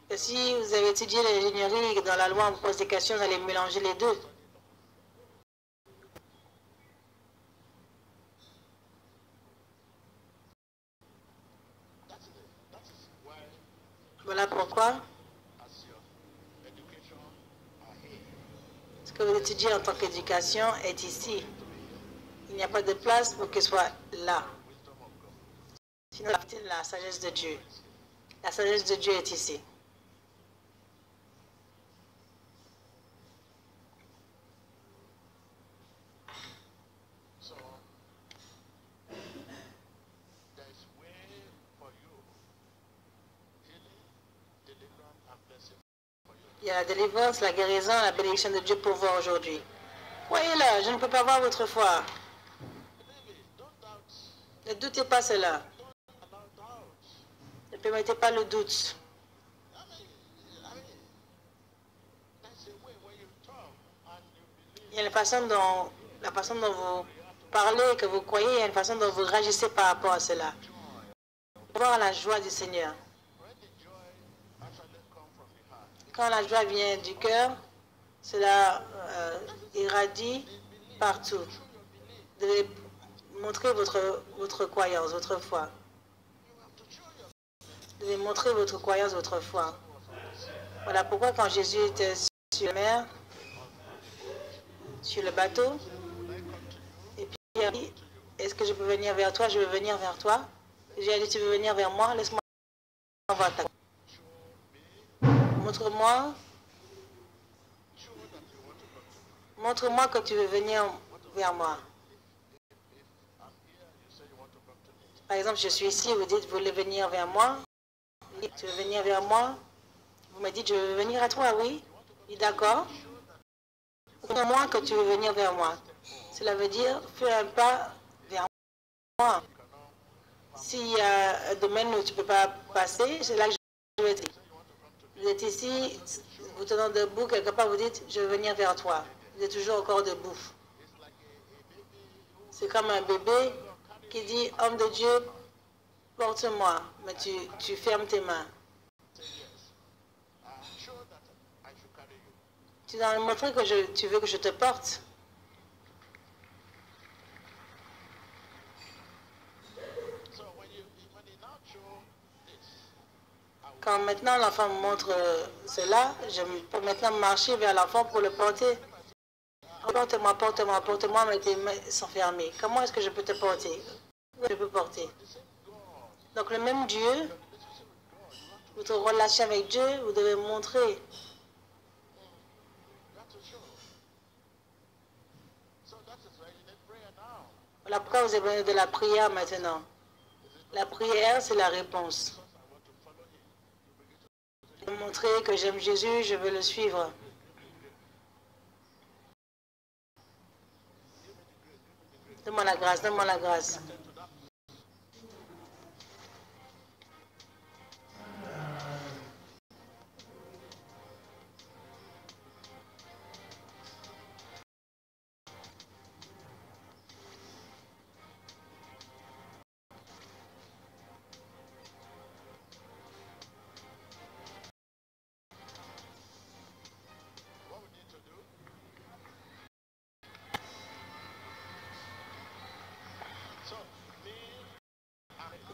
Et si vous avez étudié l'ingénierie et dans la loi, on vous pose des questions, vous allez mélanger les deux. Voilà pourquoi ce que vous étudiez en tant qu'éducation est ici. Il n'y a pas de place pour qu'il soit là. Sinon, la sagesse de Dieu. La sagesse de Dieu est ici. Il y a la délivrance, la guérison, la bénédiction de Dieu pour vous aujourd'hui. Croyez-le, je ne peux pas voir votre foi. Ne doutez pas cela. Ne permettez pas le doute. Il y a la façon dont vous parlez, que vous croyez, il y a une façon dont vous réagissez par rapport à cela. Voir la joie du Seigneur. Quand la joie vient du cœur, cela irradie partout. Vous devez montrer votre croyance, votre foi. Vous devez montrer votre croyance, votre foi. Voilà pourquoi quand Jésus était sur la mer, sur le bateau, et puis il a dit, est-ce que je peux venir vers toi? Je veux venir vers toi. Jésus a dit, tu veux venir vers moi? Laisse-moi voir ta. Montre-moi que tu veux venir vers moi. Par exemple, je suis ici, vous dites, vous voulez venir vers moi? Tu veux venir vers moi? Vous me dites, je veux venir à toi, oui? Oui, d'accord. Montre-moi que tu veux venir vers moi. Cela veut dire, fais un pas vers moi. S'il y a un domaine où tu ne peux pas passer, c'est là que je vais dire. Vous êtes ici, vous tenant debout, quelque part, vous dites, je veux venir vers toi. Vous êtes toujours encore debout. C'est comme un bébé qui dit, homme de Dieu, porte-moi, mais tu fermes tes mains. Tu dois me montrer que tu veux que je te porte. Quand maintenant l'enfant me montre cela, je peux maintenant marcher vers l'enfant pour le porter. Porte-moi, porte-moi, porte-moi, mais tes mains sont fermées. Comment est-ce que je peux te porter? Je peux porter. Donc le même Dieu, votre relation avec Dieu, vous devez montrer. Voilà pourquoi vous avez besoin de la prière maintenant. La prière, c'est la réponse. Je veux montrer que j'aime Jésus, je veux le suivre. Donne-moi la grâce, donne-moi la grâce.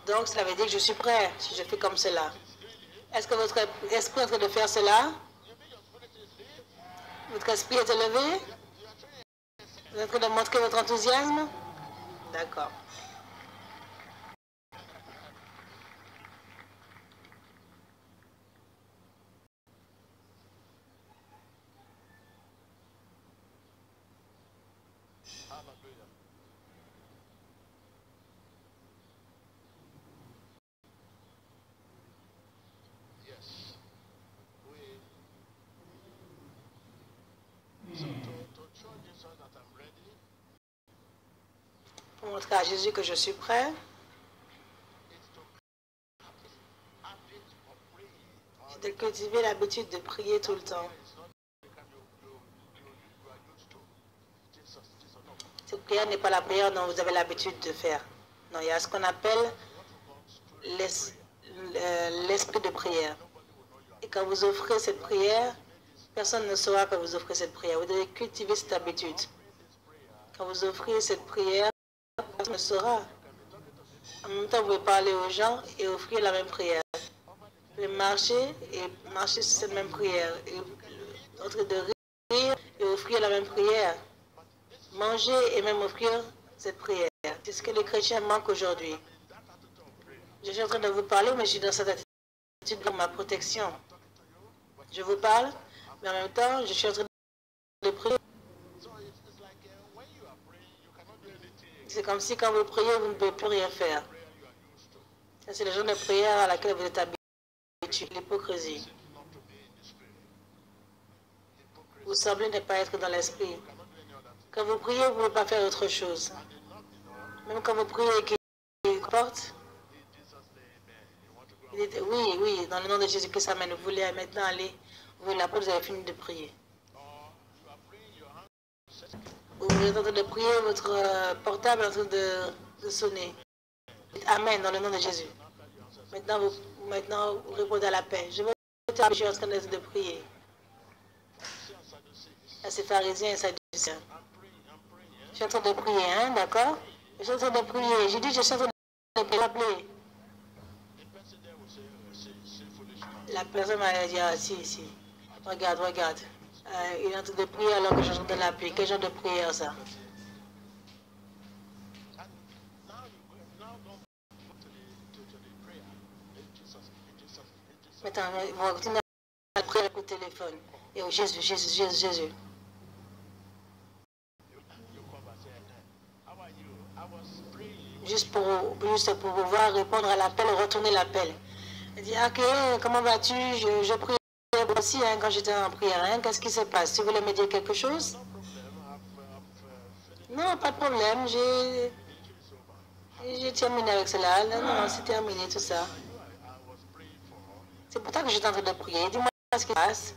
Donc, cela veut dire que je suis prêt si je fais comme cela. Est-ce que votre esprit est en train de faire cela? Votre esprit est élevé? Vous êtes en train de montrer votre enthousiasme? D'accord. Pour montrer à Jésus que je suis prêt, c'est de cultiver l'habitude de prier tout le temps. prière n'est pas la prière dont vous avez l'habitude de faire. Non, il y a ce qu'on appelle l'esprit de prière. Et quand vous offrez cette prière, personne ne saura que vous offrez cette prière. Vous devez cultiver cette habitude. Quand vous offrez cette prière, personne ne saura. En même temps, vous pouvez parler aux gens et offrir la même prière. Vous pouvez marcher sur cette même prière. Et en train de rire et offrir la même prière. Manger et même offrir cette prière. C'est ce que les chrétiens manquent aujourd'hui. Je suis en train de vous parler, mais je suis dans cette attitude pour ma protection. Je vous parle, mais en même temps, je suis en train de prier. C'est comme si quand vous priez, vous ne pouvez plus rien faire. C'est le genre de prière à laquelle vous êtes habitué, l'hypocrisie. Vous semblez ne pas être dans l'esprit. Quand vous priez, vous ne pouvez pas faire autre chose. Même quand vous priez et qu'il porte, il dit oui, dans le nom de Jésus-Christ, amen. Vous voulez maintenant aller, vous voulez la porte, vous avez fini de prier. Vous êtes en train de prier, votre portable est en train de sonner. Amen, dans le nom de Jésus. Maintenant, vous répondez à l'appel. Je suis en train de prier. À ces pharisiens et sadducéens. Je suis en train de prier, hein, d'accord? Je suis en train de prier. J'ai dit, je suis en train de prier. La personne m'a dit, ah, si. Regarde. Il est en train de prier alors que je suis en train de l'appeler. Quel genre de prière, ça? Maintenant, on va continuer à prier avec le téléphone. Et oh, Jésus. Juste pour pouvoir répondre à l'appel, retourner l'appel. Il dit, ok, comment vas-tu? Je priais aussi hein, quand j'étais en prière. Hein. Qu'est-ce qui se passe? Tu voulais me dire quelque chose? Non, pas de problème. J'ai terminé avec cela. Non, c'est terminé tout ça. C'est pour ça que j'étais en train de prier. Dis-moi ce qui se passe.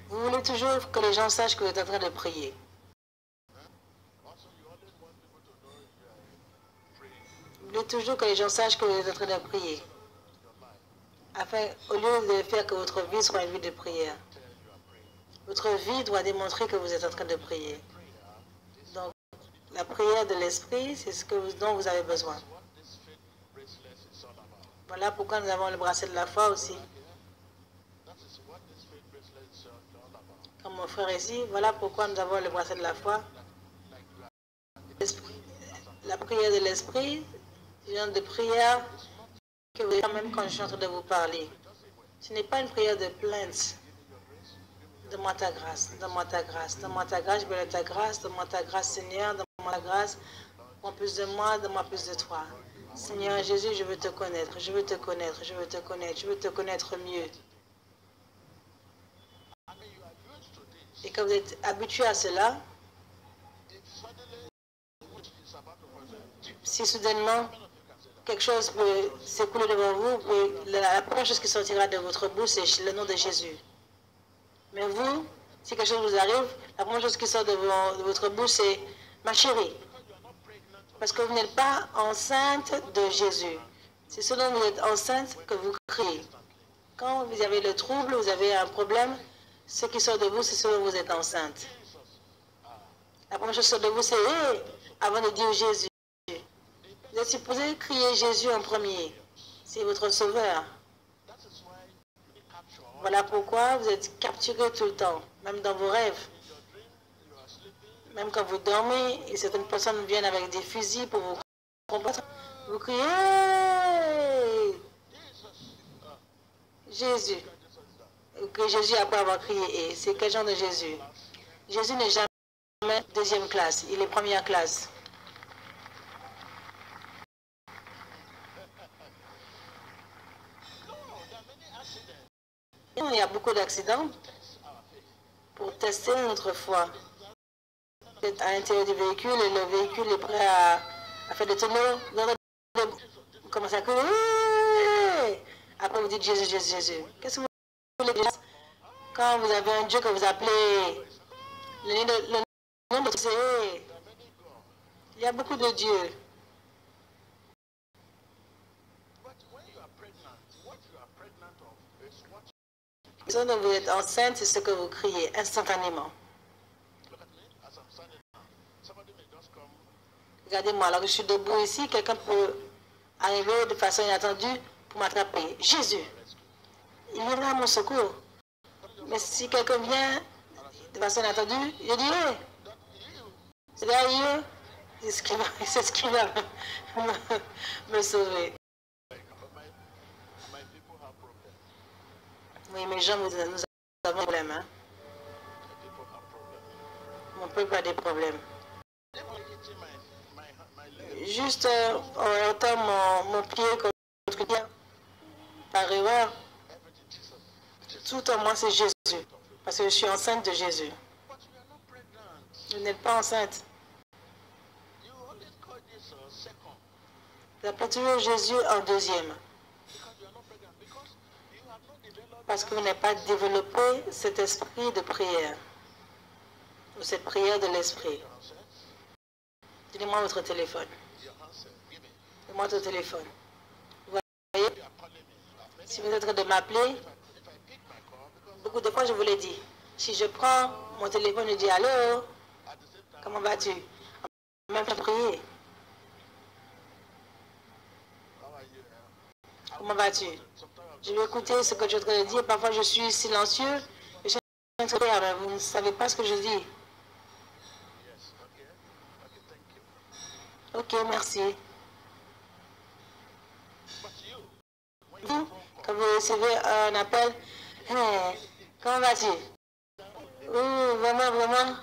Vous voulez toujours que les gens sachent que vous êtes en train de prier. Vous voulez toujours que les gens sachent que vous êtes en train de prier. Afin, au lieu de faire que votre vie soit une vie de prière, votre vie doit démontrer que vous êtes en train de prier. Donc, la prière de l'esprit, c'est ce dont vous avez besoin. Voilà pourquoi nous avons le bracelet de la foi aussi. Comme mon frère ici, voilà pourquoi nous avons le bracelet de la foi. La prière de l'esprit, c'est une genre de prière que vous avez même quand je suis en train de vous parler. Ce n'est pas une prière de plainte. Donne-moi ta grâce, donne-moi ta grâce, donne-moi ta grâce, je veux ta grâce, donne-moi ta grâce, Seigneur, donne-moi ta grâce, donne-moi plus de moi, donne-moi plus de toi. Seigneur Jésus, je veux te connaître, je veux te connaître, je veux te connaître, je veux te connaître mieux. Et quand vous êtes habitué à cela, si soudainement quelque chose peut s'écouler devant vous, la première chose qui sortira de votre bouche, c'est le nom de Jésus. Mais vous, si quelque chose vous arrive, la première chose qui sort de votre bouche, c'est ma chérie. Parce que vous n'êtes pas enceinte de Jésus. C'est selon vous êtes enceinte que vous criez. Quand vous avez le trouble, vous avez un problème, ce qui sort de vous, c'est selon vous êtes enceinte. La première chose qui sort de vous, c'est hey, avant de dire Jésus. Vous êtes supposé crier Jésus en premier. C'est votre sauveur. Voilà pourquoi vous êtes capturé tout le temps, même dans vos rêves. Même quand vous dormez et certaines personnes viennent avec des fusils pour vous combattre, vous criez hey! Jésus. Que Jésus après avoir crié et c'est quel genre de Jésus? Jésus n'est jamais deuxième classe, il est première classe. Il y a beaucoup d'accidents pour tester notre foi. Vous êtes à l'intérieur du véhicule et le véhicule est prêt à faire des tonneaux. Vous commencez à crier. Après vous dites Jésus, Jésus, Jésus. Qu'est-ce que vous voulez dire? Quand vous avez un Dieu que vous appelez le nom de Dieu, Il y a beaucoup de dieux. Quand vous êtes enceinte, c'est ce que vous criez instantanément. Regardez-moi, alors que je suis debout ici, quelqu'un peut arriver de façon inattendue pour m'attraper. Jésus, il viendra à mon secours. Mais si quelqu'un vient de façon inattendue, je dis, hey, c'est derrière, c'est ce qui va me sauver. Oui, mes gens, nous avons des problèmes. Hein? Mon peuple a des problèmes. Juste en heurtant mon pied contre pierre, par erreur, tout en moi c'est Jésus. Parce que je suis enceinte de Jésus. Vous n'êtes pas enceinte. Vous appelez toujours Jésus en deuxième. Parce que vous n'avez pas développé cet esprit de prière. Ou cette prière de l'esprit. Donnez-moi votre téléphone. Donnez-moi votre téléphone. Vous voyez, si vous êtes en train de m'appeler, beaucoup de fois je vous l'ai dit. Si je prends mon téléphone et dis allô, comment vas-tu? Même pas prier. Comment vas-tu? Je vais écouter ce que tu es en train de dire. Parfois je suis silencieux. Je suis en train de dire, mais vous ne savez pas ce que je dis. Ok, merci. Vous, quand vous recevez un appel, hey, comment vas-tu? Vraiment, vraiment.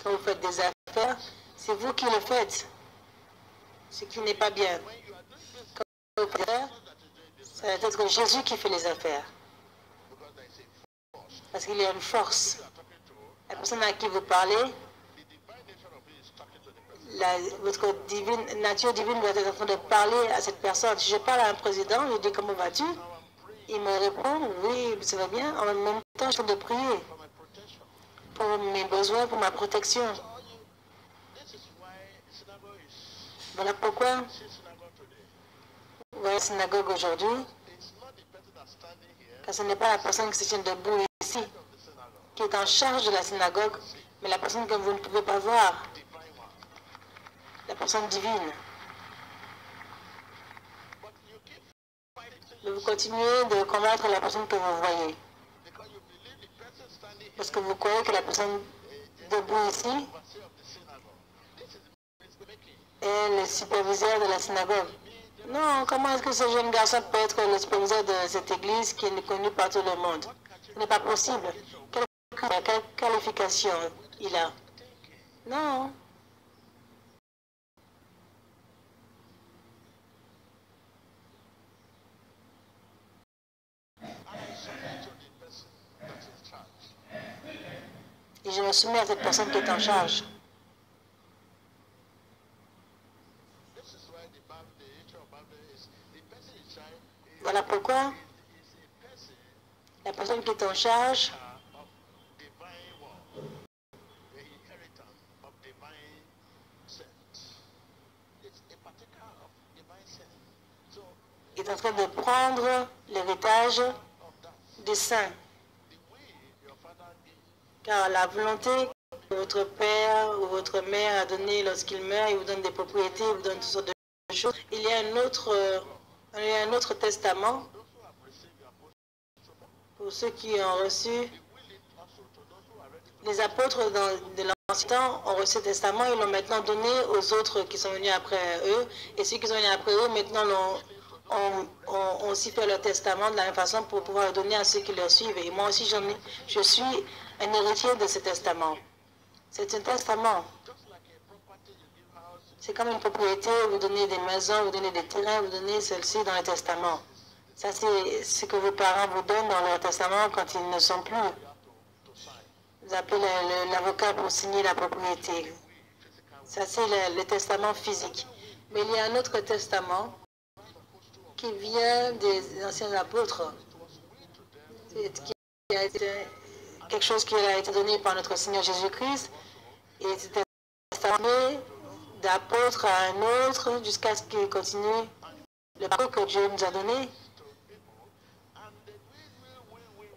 Quand vous faites des affaires, c'est vous qui le faites. Ce qui n'est pas bien. Quand vous faites des affaires, ça va être Jésus qui fait les affaires. Parce qu'il y a une force. La personne à qui vous parlez, votre nature divine doit être en train de parler à cette personne. Si je parle à un président, je dis comment vas-tu? Il me répond, oui, ça va bien. En même temps, je suis en train de prier pour mes besoins, pour ma protection. Voilà pourquoi, vous voyez la synagogue aujourd'hui, car ce n'est pas la personne qui se tient debout ici, qui est en charge de la synagogue, mais la personne que vous ne pouvez pas voir, la personne divine. Mais vous continuez de combattre la personne que vous voyez. Parce que vous croyez que la personne debout ici est le superviseur de la synagogue. Non, comment est-ce que ce jeune garçon peut être le superviseur de cette église qui est connue par tout le monde? Ce n'est pas possible. Quelle qualification il a? Non. Et je me soumets à cette personne qui est en charge. Voilà pourquoi la personne qui est en charge est en train de prendre l'héritage des saints. Car la volonté que votre père ou votre mère a donnée lorsqu'il meurt, il vous donne des propriétés, il vous donne toutes sortes de choses. Il y a un autre testament pour ceux qui ont reçu. Les apôtres de l'ancien temps ont reçu ce testament, ils l'ont maintenant donné aux autres qui sont venus après eux. Et ceux qui sont venus après eux, maintenant ont aussi fait leur testament de la même façon pour pouvoir le donner à ceux qui leur suivent. Et moi aussi, je suis un héritier de ce testament. C'est un testament. C'est comme une propriété, vous donnez des maisons, vous donnez des terrains, vous donnez celle-ci dans le testament. Ça, c'est ce que vos parents vous donnent dans leur testament quand ils ne sont plus. Vous appelez l'avocat pour signer la propriété. Ça, c'est le testament physique. Mais il y a un autre testament qui vient des anciens apôtres, qui a été quelque chose qui a été donné par notre Seigneur Jésus-Christ. Et c'est un testament d'apôtre à un autre jusqu'à ce qu'il continue le parcours que Dieu nous a donné.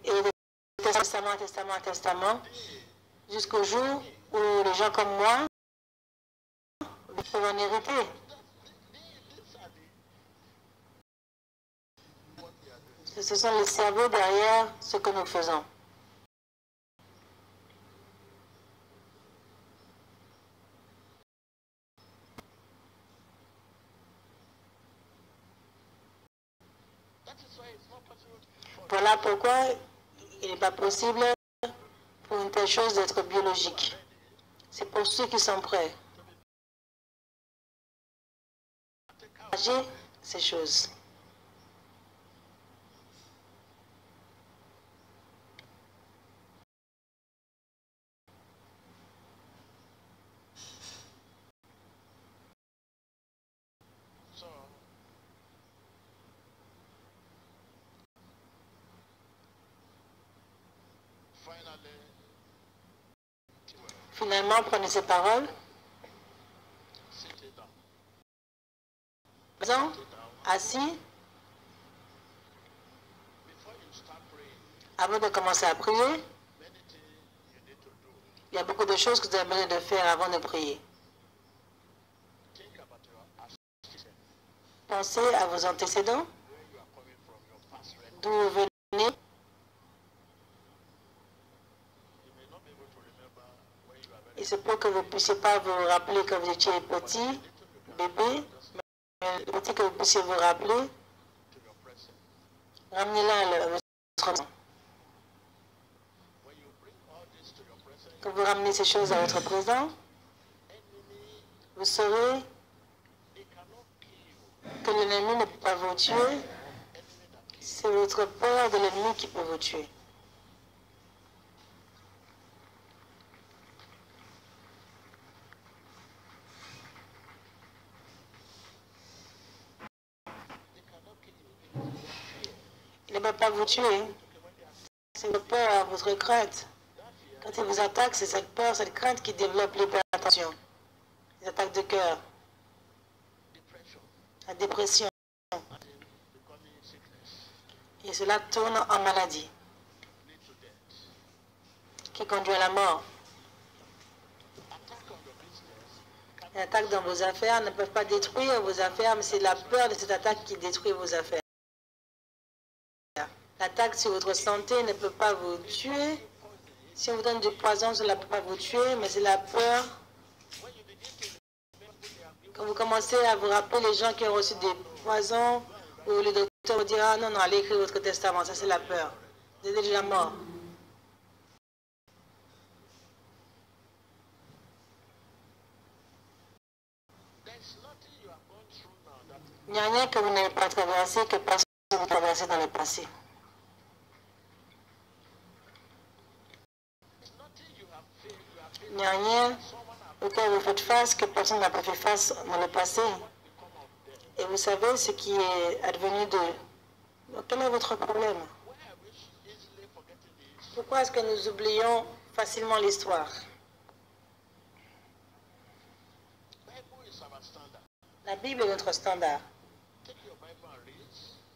Et de testament à testament à testament, jusqu'au jour où les gens comme moi peuvent en hériter. Ce sont les cerveaux derrière ce que nous faisons. Voilà pourquoi il n'est pas possible pour une telle chose d'être biologique. C'est pour ceux qui sont prêts à agir ces choses. Finalement, prenez ces paroles. Assis. Avant de commencer à prier, il y a beaucoup de choses que vous avez besoin de faire avant de prier. Pensez à vos antécédents, d'où vous venez. Il se peut que vous ne puissiez pas vous rappeler quand vous étiez petit, bébé, mais le petit que vous puissiez vous rappeler, ramenez-la à votre présent. Quand vous ramenez ces choses à votre présent, vous saurez que l'ennemi ne peut pas vous tuer. C'est votre peur de l'ennemi qui peut vous tuer. Il ne peut pas vous tuer. C'est votre peur, votre crainte. Quand il vous attaque, c'est cette peur, cette crainte qui développe l'hypertension, les attaques de cœur, la dépression. Et cela tourne en maladie, qui conduit à la mort. Les attaques dans vos affaires ne peuvent pas détruire vos affaires, mais c'est la peur de cette attaque qui détruit vos affaires. L'attaque sur votre santé ne peut pas vous tuer. Si on vous donne du poison, cela ne peut pas vous tuer, mais c'est la peur. Quand vous commencez à vous rappeler les gens qui ont reçu des poisons, ou le docteur vous dira, ah non, non, allez écrire votre testament, ça c'est la peur. Vous êtes déjà mort. Il n'y a rien que vous n'avez pas traversé, que personne n'a traversé dans le passé. Il n'y a rien auquel vous faites face que personne n'a pas fait face dans le passé. Et vous savez ce qui est advenu de... Quel est votre problème? Pourquoi est-ce que nous oublions facilement l'histoire? La Bible est notre standard.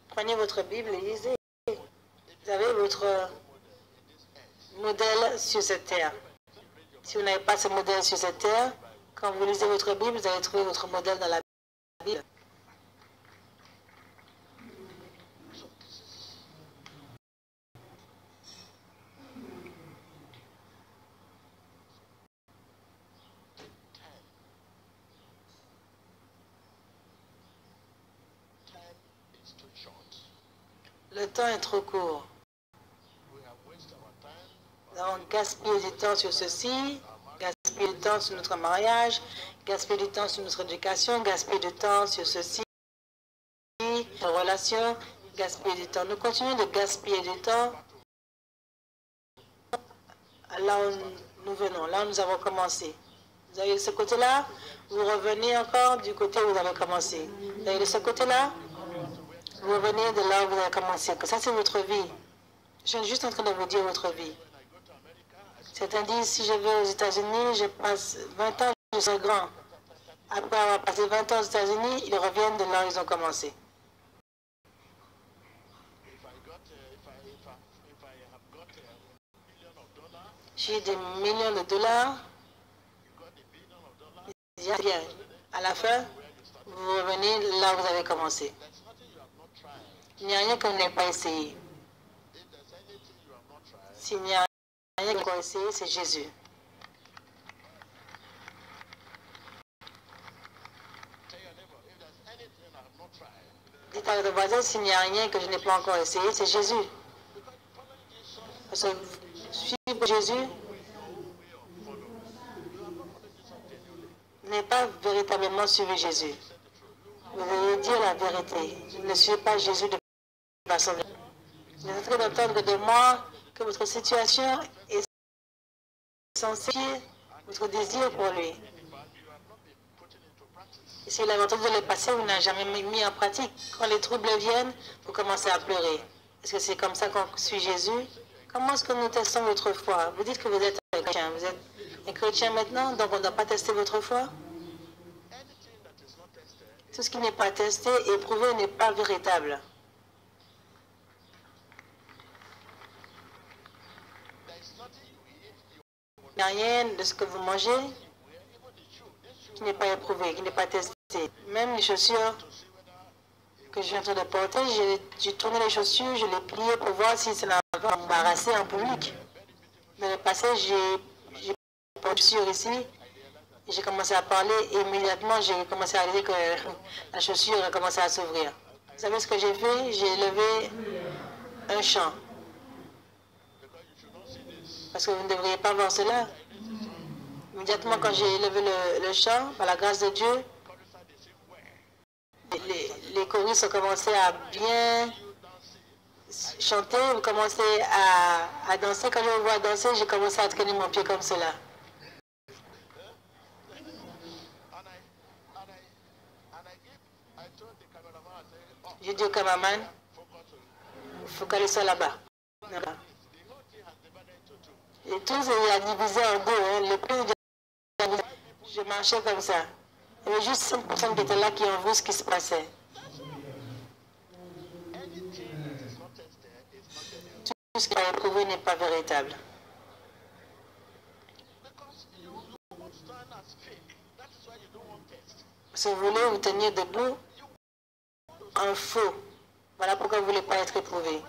Prenez votre Bible et lisez. Vous avez votre modèle sur cette terre. Si vous n'avez pas ce modèle sur cette terre, quand vous lisez votre Bible, vous allez trouver votre modèle dans la Bible. Le temps est trop court. Nous avons gaspillé du temps sur ceci, gaspillé du temps sur notre mariage, gaspillé du temps sur notre éducation, gaspillé du temps sur ceci, nos relations, gaspillé du temps. Nous continuons de gaspiller du temps là où nous venons, là où nous avons commencé. Vous allez de ce côté-là, vous revenez encore du côté où vous avez commencé. Vous allez de ce côté-là, vous revenez de là où vous avez commencé. Ça, c'est votre vie. Je suis juste en train de vous dire votre vie. Certains disent, si je vais aux États-Unis, je passe 20 ans, je serai grand. Après avoir passé 20 ans aux États-Unis, ils reviennent de là où ils ont commencé. J'ai des millions de dollars. Bien. À la fin, vous revenez là où vous avez commencé. Il n'y a rien que vous n'avez pas essayé. S'il n'y a rien que vous n'avez essayé, c'est Jésus. Dites à votre voisin, s'il n'y a rien que je n'ai pas encore essayé, c'est Jésus. Parce que suivre Jésus n'est pas véritablement suivre Jésus. Vous allez dire la vérité. Je ne suis pas Jésus de façon. Vous êtes en train d'entendre de moi que votre situation est censée votre désir pour lui. Et si l'avez entendu le passé, vous n'avez jamais mis en pratique. Quand les troubles viennent, vous commencez à pleurer. Est-ce que c'est comme ça qu'on suit Jésus? Comment est-ce que nous testons votre foi? Vous dites que vous êtes un chrétien. Vous êtes un chrétien maintenant, donc on ne doit pas tester votre foi? Tout ce qui n'est pas testé et éprouvé n'est pas véritable. Il n'y a rien de ce que vous mangez qui n'est pas éprouvé, qui n'est pas testé. Même les chaussures que je suis en train de porter, j'ai tourné les chaussures, je les pliais pour voir si ça n'avait embarrassé en public. Dans le passé, j'ai porté les chaussures ici et j'ai commencé à parler et immédiatement j'ai commencé à réaliser que la chaussure a commencé à s'ouvrir. Vous savez ce que j'ai fait? J'ai levé un chant. Parce que vous ne devriez pas voir cela. Immédiatement quand j'ai levé le chant, par la grâce de Dieu, les choristes ont commencé à bien chanter, vous commencez à danser. Quand je vous vois danser, j'ai commencé à traîner mon pied comme cela. J'ai dit au cameraman, focalisez là-bas. Et tout est divisé en deux. Hein. Le plus je marchais comme ça. Il y avait juste 5 personnes qui étaient là qui ont vu ce qui se passait. Tout ce qui a éprouvé n'est pas véritable. Si vous voulez vous tenir debout, en faux. Voilà pourquoi vous ne voulez pas être éprouvé.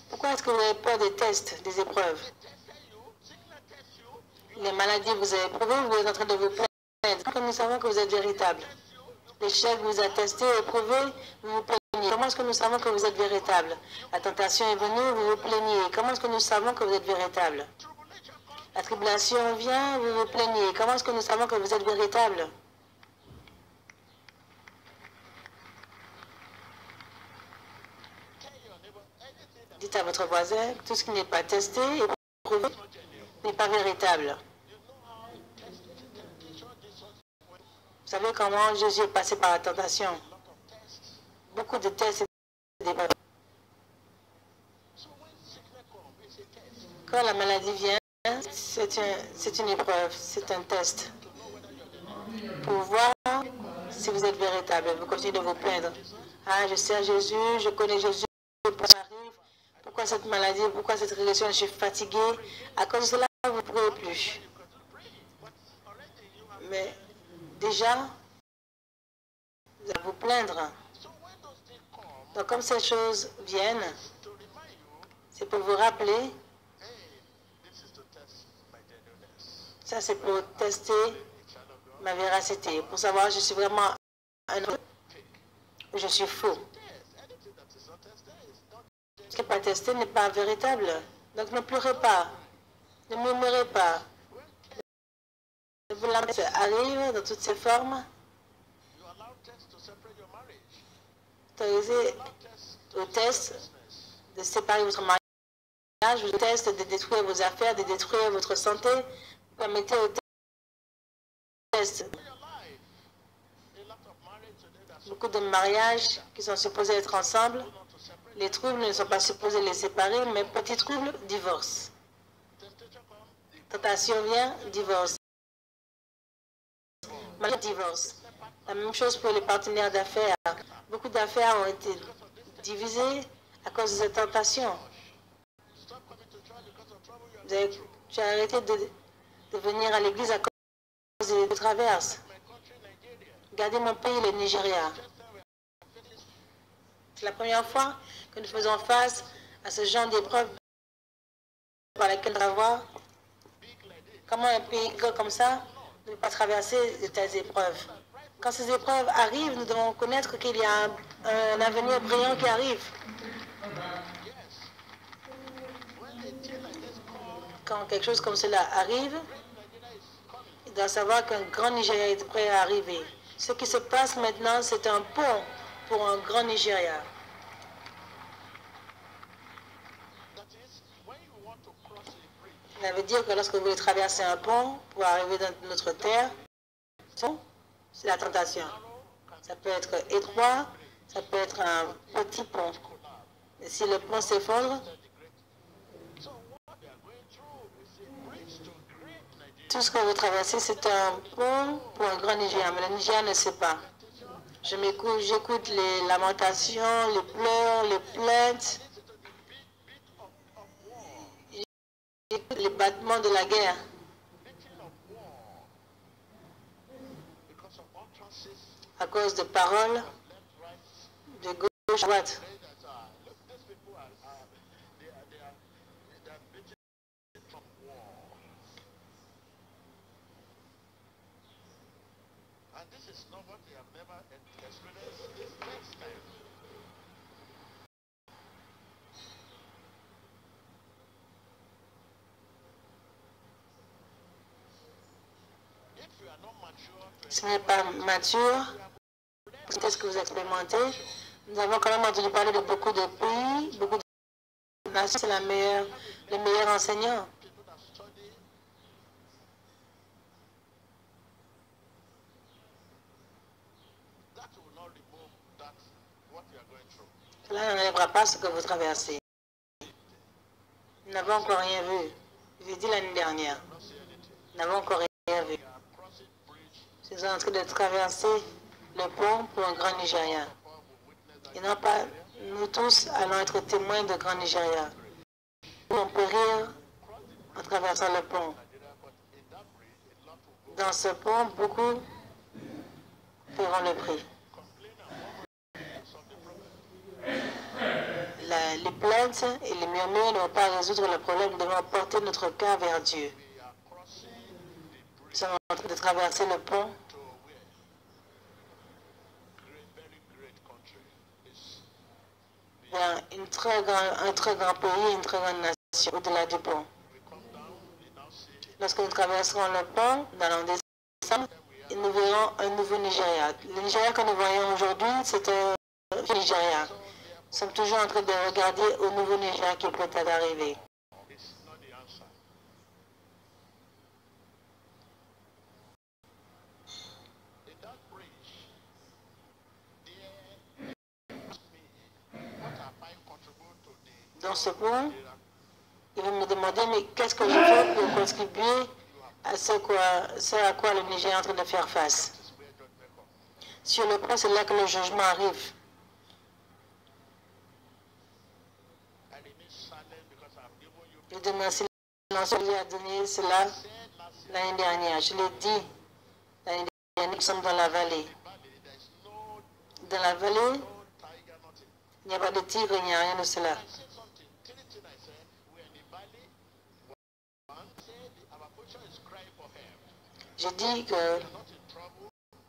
Pourquoi est-ce que vous avez peur des tests, des épreuves? Les maladies vous avez éprouvé, vous êtes en train de vous plaindre. Quand nous savons que vous êtes véritable. L'échec vous a testé, éprouvé, vous vous plaignez. Comment est-ce que nous savons que vous êtes véritable? La tentation est venue, vous vous plaignez. Comment est-ce que nous savons que vous êtes véritable? La tribulation vient, vous vous plaignez. Comment est-ce que nous savons que vous êtes véritable? Dites à votre voisin, tout ce qui n'est pas testé, éprouvé, n'est pas véritable. Vous savez comment Jésus est passé par la tentation? Beaucoup de tests et d'épreuves. Quand la maladie vient, c'est une épreuve, c'est un test. Pour voir si vous êtes véritable. Vous continuez de vous plaindre. Ah, je sers Jésus, je connais Jésus, pourquoi ça arrive? Pourquoi cette maladie? Pourquoi cette régression? Je suis fatigué. À cause de cela, vous ne pourrez plus. Mais déjà, vous allez vous plaindre. Donc, comme ces choses viennent, c'est pour vous rappeler, ça c'est pour tester ma véracité, pour savoir si je suis vraiment un homme ou je suis faux. Ce qui n'est pas testé n'est pas véritable. Donc ne pleurez pas, ne murmurez pas. Vous arrive dans toutes ses formes. Autorisez au test de séparer votre mariage, au test de détruire vos affaires, de détruire votre santé. Permettez au reste beaucoup de mariages qui sont supposés être ensemble. Les troubles ne sont pas supposés les séparer, mais petit trouble, divorce. Tentation vient, divorce. Malgré divorce. La même chose pour les partenaires d'affaires. Beaucoup d'affaires ont été divisées à cause de cette tentation. Tu as arrêté de venir à l'église à cause des traverses. Regardez mon pays, le Nigeria. C'est la première fois que nous faisons face à ce genre d'épreuves par lesquelles nous devons voir comment un pays comme ça ne peut pas traverser de telles épreuves. Quand ces épreuves arrivent, nous devons connaître qu'il y a un avenir brillant qui arrive. Quand quelque chose comme cela arrive, il doit savoir qu'un grand Nigeria est prêt à arriver. Ce qui se passe maintenant, c'est un pont pour un grand Nigeria. Ça veut dire que lorsque vous voulez traverser un pont pour arriver dans notre terre, c'est la tentation. Ça peut être étroit, ça peut être un petit pont. Et si le pont s'effondre, tout ce que vous traversez, c'est un pont pour un grand Nigeria, mais le Nigeria ne sait pas. J'écoute les lamentations, les pleurs, les plaintes, j'écoute les battements de la guerre. À cause de paroles de gauche à droite. Ce n'est pas mature. Qu'est-ce que vous expérimentez? Nous avons quand même entendu parler de beaucoup de pays, beaucoup de nations. C'est le meilleur enseignant. Cela n'enlèvera pas ce que vous traversez. Nous n'avons encore rien vu. Je l'ai dit l'année dernière. Nous n'avons encore rien vu. Ils sont en train de traverser le pont pour un grand Nigeria. Et non pas, nous tous allons être témoins de grand Nigeria. On peut rire en traversant le pont. Dans ce pont, beaucoup paieront le prix. Les plaintes et les murmures ne vont pas résoudre le problème. Nous devons porter notre cœur vers Dieu. Nous sommes en train de traverser le pont vers un très grand pays, une très grande nation, au-delà du pont. Lorsque nous traverserons le pont, nous allons descendre et nous verrons un nouveau Nigeria. Le Nigeria que nous voyons aujourd'hui, c'est un Nigeria. Nous sommes toujours en train de regarder au nouveau Nigeria qui peut être arrivé. Dans ce pont, il va me demander, mais qu'est-ce que je fais pour contribuer à ce à quoi le Niger est en train de faire face? Sur le pont, c'est là que le jugement arrive. Je demande si l'enseignant a donné cela l'année dernière. Je l'ai dit l'année dernière, nous sommes dans la vallée. Dans la vallée, il n'y a pas de tigre, il n'y a rien de cela. Je dis que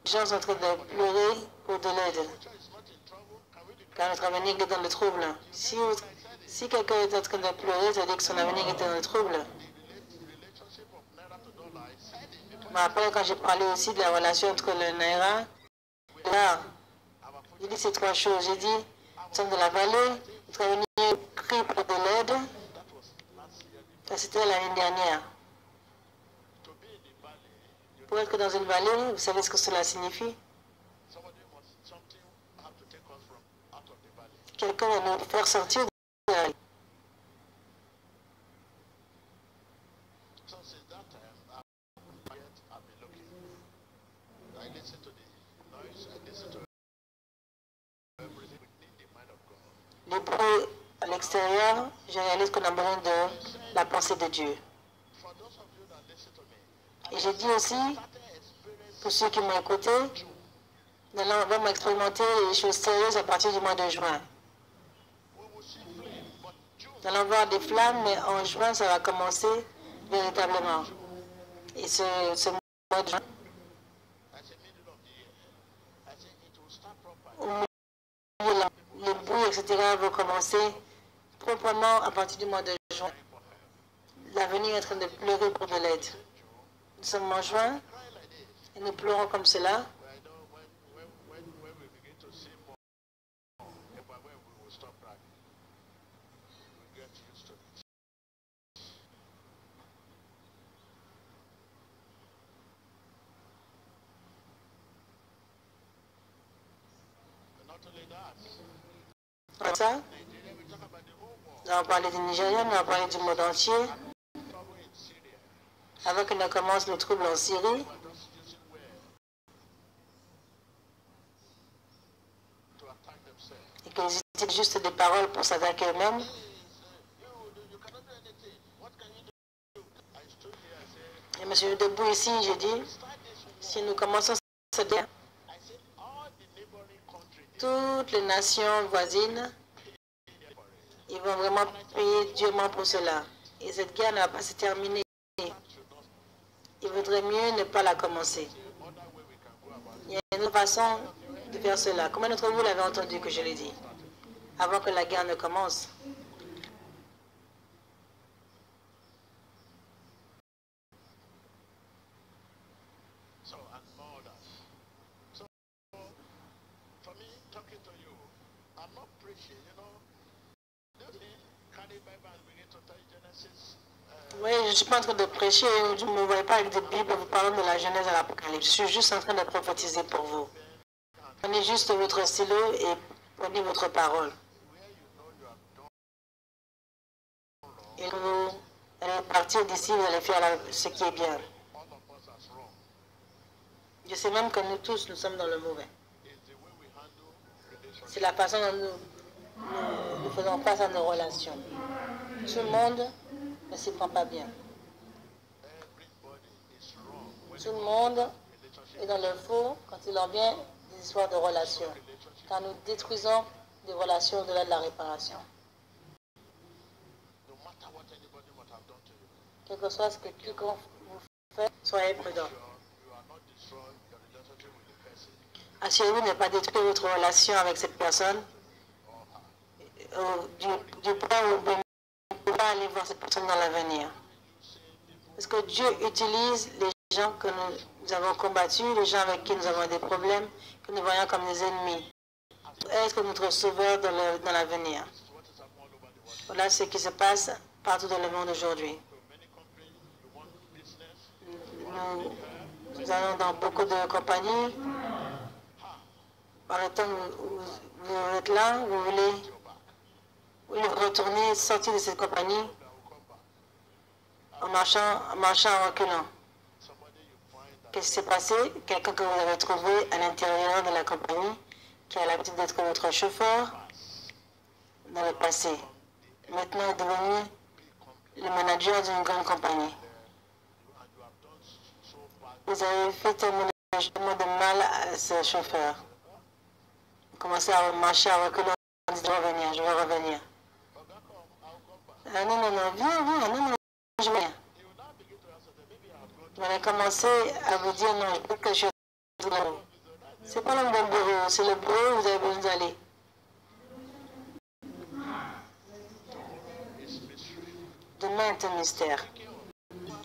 les gens sont en train de pleurer pour de l'aide. Car notre avenir est dans le trouble. Si quelqu'un est en train de pleurer, ça veut dire que son avenir est dans le trouble. Mais après, quand j'ai parlé aussi de la relation entre le Naira et l'art, j'ai dit ces trois choses. J'ai dit, nous sommes de la vallée, notre avenir crie pour de l'aide. Ça, c'était l'année dernière. Pour être dans une vallée, vous savez ce que cela signifie? Quelqu'un va nous faire sortir de la vallée. Les bruits à l'extérieur, je réalise qu'on a besoin de la pensée de Dieu. Et j'ai dit aussi, pour ceux qui m'ont écouté, nous allons vraiment expérimenter les choses sérieuses à partir du mois de juin. Nous allons voir des flammes, mais en juin, ça va commencer véritablement. Et ce mois de juin, au milieu, les bruits, etc., vont commencer proprement à partir du mois de juin. L'avenir est en train de pleurer pour de l'aide. Nous sommes en juin et nous pleurons comme cela. Comme ça, nous allons parler du Nigeria, nous allons parler du monde entier. Avant que ne commencent le trouble en Syrie, et qu'ils utilisent juste des paroles pour s'attaquer eux-mêmes. Et monsieur debout ici, j'ai dit, si nous commençons cette guerre, toutes les nations voisines, ils vont vraiment payer durement pour cela. Et cette guerre ne va pas se terminer. Il vaudrait mieux ne pas la commencer. Il y a une autre façon de faire cela. Combien d'entre vous l'avez entendu que je l'ai dit? Avant que la guerre ne commence. Oui, je ne suis pas en train de prêcher, je ne me vois pas avec des Bibles vous parlant de la Genèse à l'Apocalypse. Je suis juste en train de prophétiser pour vous. Prenez juste votre stylo et prenez votre parole. Et vous allez partir d'ici, vous allez faire ce qui est bien. Je sais même que nous tous, nous sommes dans le mauvais. C'est la façon dont nous faisons face à nos relations. Tout le monde ne s'y prend pas bien. Tout le monde est dans le faux quand il en vient des histoires de relations. Car nous détruisons des relations au-delà de la réparation. Quel que soit ce que quiconque vous fait, soyez prudents. Assurez-vous de ne pas détruire votre relation avec cette personne du point où vous ne pouvez pas aller voir cette personne dans l'avenir. Parce que Dieu utilise les gens que nous avons combattus, les gens avec qui nous avons des problèmes, que nous voyons comme des ennemis. Être notre sauveur dans l'avenir. Voilà ce qui se passe partout dans le monde aujourd'hui. Nous allons dans beaucoup de compagnies. Par le temps où vous êtes là, vous voulez retourner, sortir de cette compagnie en marchant, en reculant. Qu'est-ce qui s'est passé? Quelqu'un que vous avez trouvé à l'intérieur de la compagnie qui a l'habitude d'être votre chauffeur dans le passé. Maintenant est devenu le manager d'une grande compagnie. Vous avez fait tellement de mal à ce chauffeur. Vous commencez à marcher, à reculer, en disant je vais revenir. Ah, non, viens, je viens. Vous allez commencer à vous dire non, je peux que je suis là. Ce n'est pas le bon bureau, c'est le bureau où vous avez besoin d'aller. Demain est un mystère.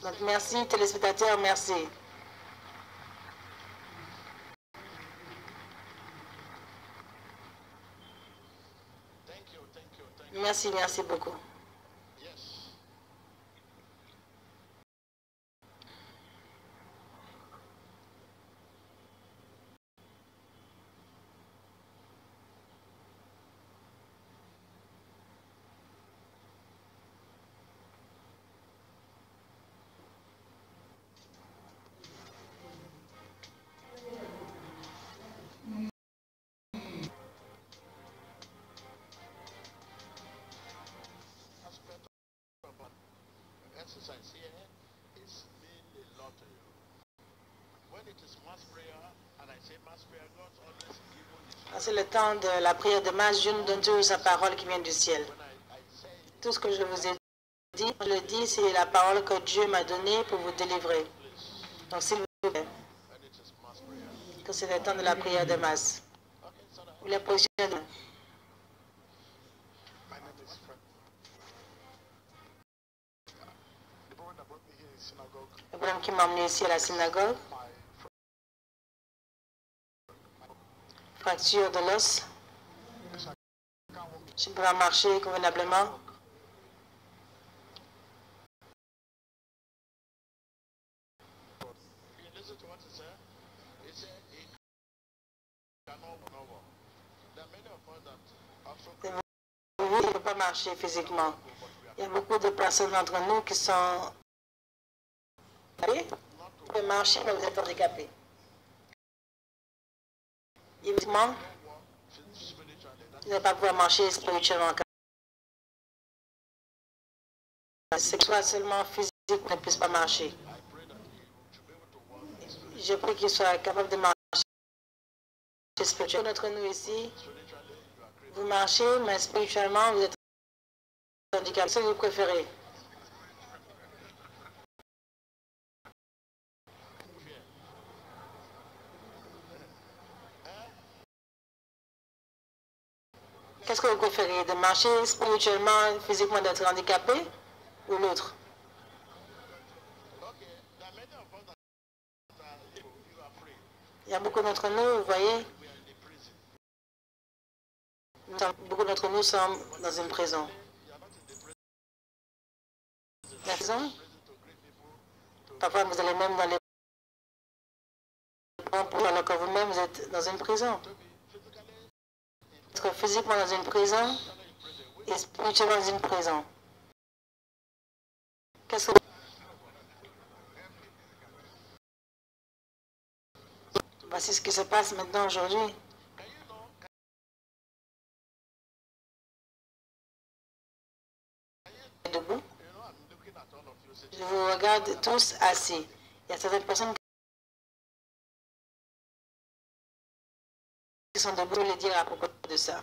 Donc merci téléspectateurs, merci. Merci beaucoup. c'est le temps de la prière de masse. Dieu nous donne toujours sa parole qui vient du ciel. Tout ce que je vous ai dit, je le dis, c'est la parole que Dieu m'a donnée pour vous délivrer. Donc, s'il vous plaît, que c'est le temps de la prière de masse. Ou la position de... Le problème qui m'a emmené ici à la synagogue, fracture de l'os, je ne peux pas marcher convenablement. Je ne peux pas marcher physiquement. Il y a beaucoup de personnes d'entre nous qui sont handicapées. Vous pouvez marcher, mais vous êtes handicapés. Évidemment, vous n'allez pas pouvoir marcher spirituellement. C'est soit seulement physique qu'on ne puisse pas marcher. Je prie qu'il soit capable de marcher spirituellement. D'entre nous ici, vous marchez, mais spirituellement, vous êtes handicapé. C'est ce que vous préférez. Qu'est-ce que vous préférez? De marcher spirituellement, physiquement, d'être handicapé ou l'autre? Il y a beaucoup d'entre nous, vous voyez, beaucoup d'entre nous sommes dans une prison. La prison, parfois vous allez même dans les prisons, alors que vous-même vous êtes dans une prison. Être physiquement dans une prison et spirituellement dans une prison. Qu'est-ce que... Voici ce qui se passe maintenant aujourd'hui. Debout. Je vous regarde tous assis. Il y a certaines personnes qui sont debout. Je vais les dire à propos de ça.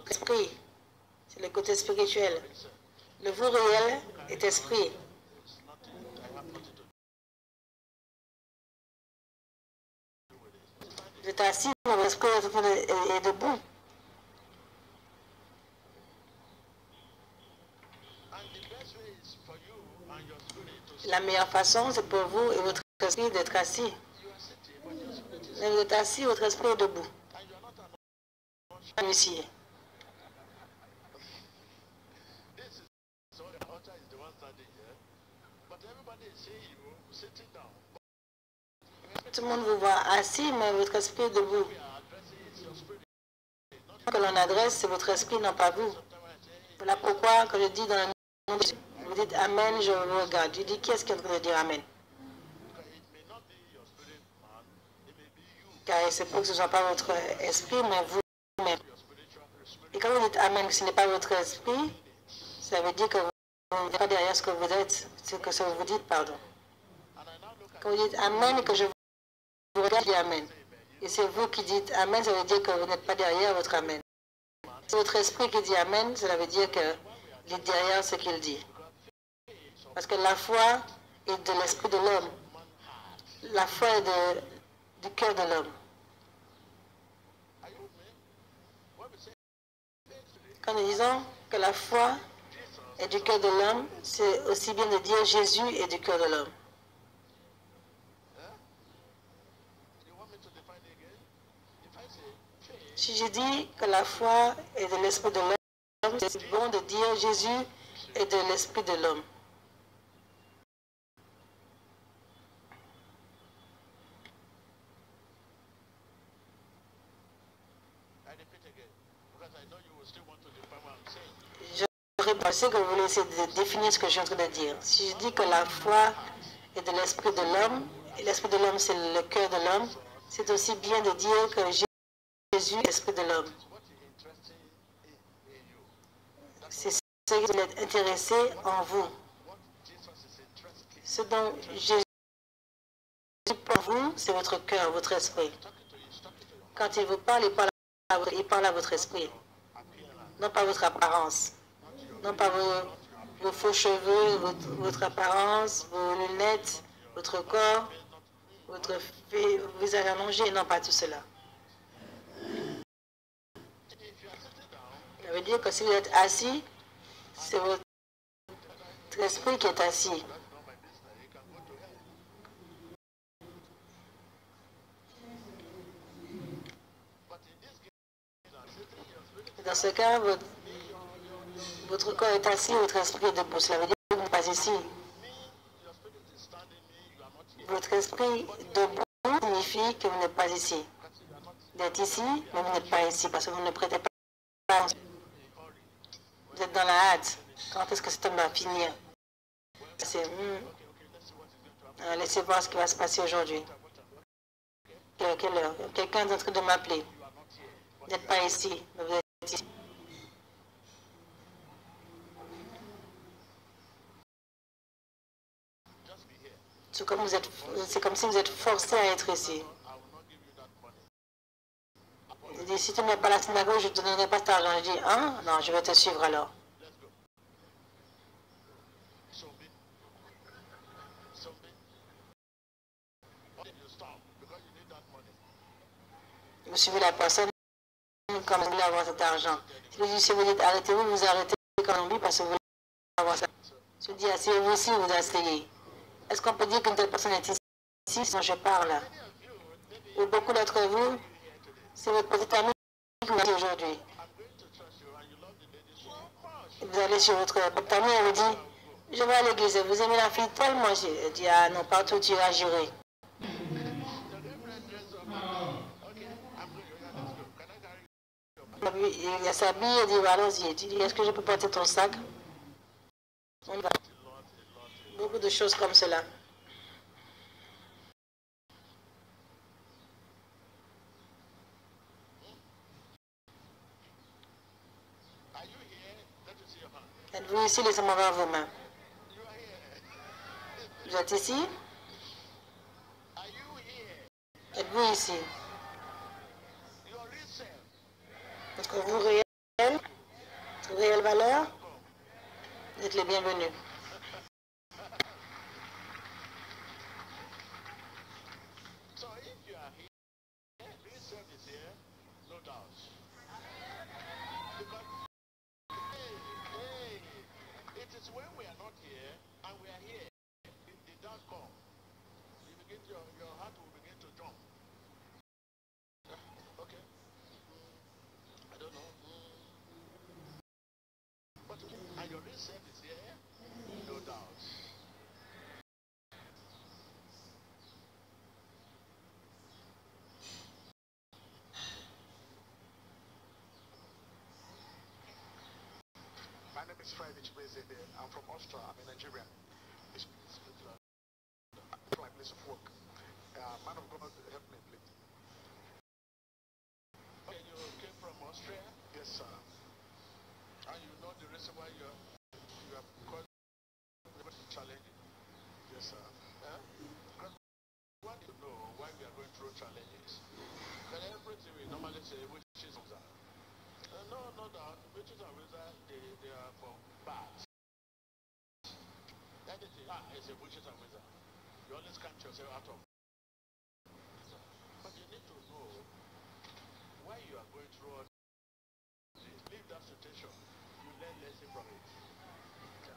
L'esprit, c'est le côté spirituel. Le vous réel est esprit. Vous êtes assis, mais votre esprit est debout. La meilleure façon, c'est pour vous et votre esprit d'être assis. Mais vous êtes assis, votre esprit est debout. Ici. Tout le monde vous voit assis, mais votre esprit est debout. Ce que l'on adresse, c'est votre esprit, non pas vous. Voilà pourquoi, quand je dis dans le nom de Dieu, vous dites Amen, je vous regarde. Je dis, qui est-ce qui est en train de dire Amen? Car c'est pour que ce ne soit pas votre esprit, mais vous-même. Et quand vous dites Amen, ce n'est pas votre esprit, ça veut dire que vous n'êtes pas derrière ce que vous êtes, c'est que ce que vous dites, pardon. Quand vous dites Amen et que je vous regarde, je dis Amen. Et c'est vous qui dites Amen, ça veut dire que vous n'êtes pas derrière votre Amen. C'est votre esprit qui dit Amen, cela veut dire qu'il est derrière ce qu'il dit. Parce que la foi est de l'esprit de l'homme. La foi est du cœur de l'homme. Quand nous disons que la foi est du cœur de l'homme, c'est aussi bien de dire Jésus est du cœur de l'homme. Si je dis que la foi est de l'esprit de l'homme, c'est bon de dire Jésus est de l'esprit de l'homme. Je pensé que vous voulez essayer de définir ce que je suis en train de dire. Si je dis que la foi est de l'esprit de l'homme, et l'esprit de l'homme c'est le cœur de l'homme, c'est aussi bien de dire que Jésus est l'esprit de l'homme. C'est ce qui est intéressé en vous. Ce dont Jésus pour vous, c'est votre cœur, votre esprit. Quand il vous parle, il parle à votre esprit. Non pas votre apparence. Non pas vos faux cheveux, votre apparence, vos lunettes, votre corps, votre visage allongé. Non, pas tout cela. Ça veut dire que si vous êtes assis, c'est votre esprit qui est assis. Dans ce cas, votre corps est assis, votre esprit est debout. Cela veut dire que vous n'êtes pas ici. Votre esprit debout signifie que vous n'êtes pas ici. Vous êtes ici, mais vous n'êtes pas ici parce que vous ne prêtez pas attention. Vous êtes dans la hâte. Quand est-ce que cet homme va finir? Laissez voir ce qui va se passer aujourd'hui. Quelle heure? Quelqu'un est en train de m'appeler. Vous n'êtes pas ici, mais vous êtes ici. C'est comme si vous êtes forcé à être ici. Il dit, si tu n'es pas à la synagogue, je ne te donnerai pas cet argent. Je dis, hein? Non, je vais te suivre alors. Vous suivez la personne comme vous voulez avoir cet argent. Si vous dites arrêtez-vous, vous arrêtez comme lui parce que vous voulez avoir ça. Je dis asseyez-vous ici, vous asseyez. Est-ce qu'on peut dire qu'une telle personne est ici, sinon je parle? Ou beaucoup d'entre vous, c'est votre petit ami qui vous dit aujourd'hui. Vous allez sur votre petit ami et vous dit, je vais à l'église, vous aimez la fille tellement. Je dis, ah non, partout tu iras jurer. Il s'habille et dit, allons-y. Tu dis, est-ce que je peux porter ton sac? On va. Beaucoup de choses comme cela. Êtes-vous ici? Laissez-moi voir vos mains. Vous êtes ici? Êtes-vous ici? Votre vous réel, votre réelle valeur, vous êtes les bienvenus. My name is Friday Chibeze. I'm from Austria. I'm in Nigeria. It's my place of work. Man of God, help me, please. Okay, you came from Austria? Yes, sir. And you know the reason why you have caused challenges? Yes, sir. Because what do you know why we are going through challenges? But everything we normally say, which is no doubt, witches and wizards, they are for bad. Anything is a witches and wizard. You always count yourself out of. But you need to know why you are going through all this. Leave that situation. You learn lesson from it.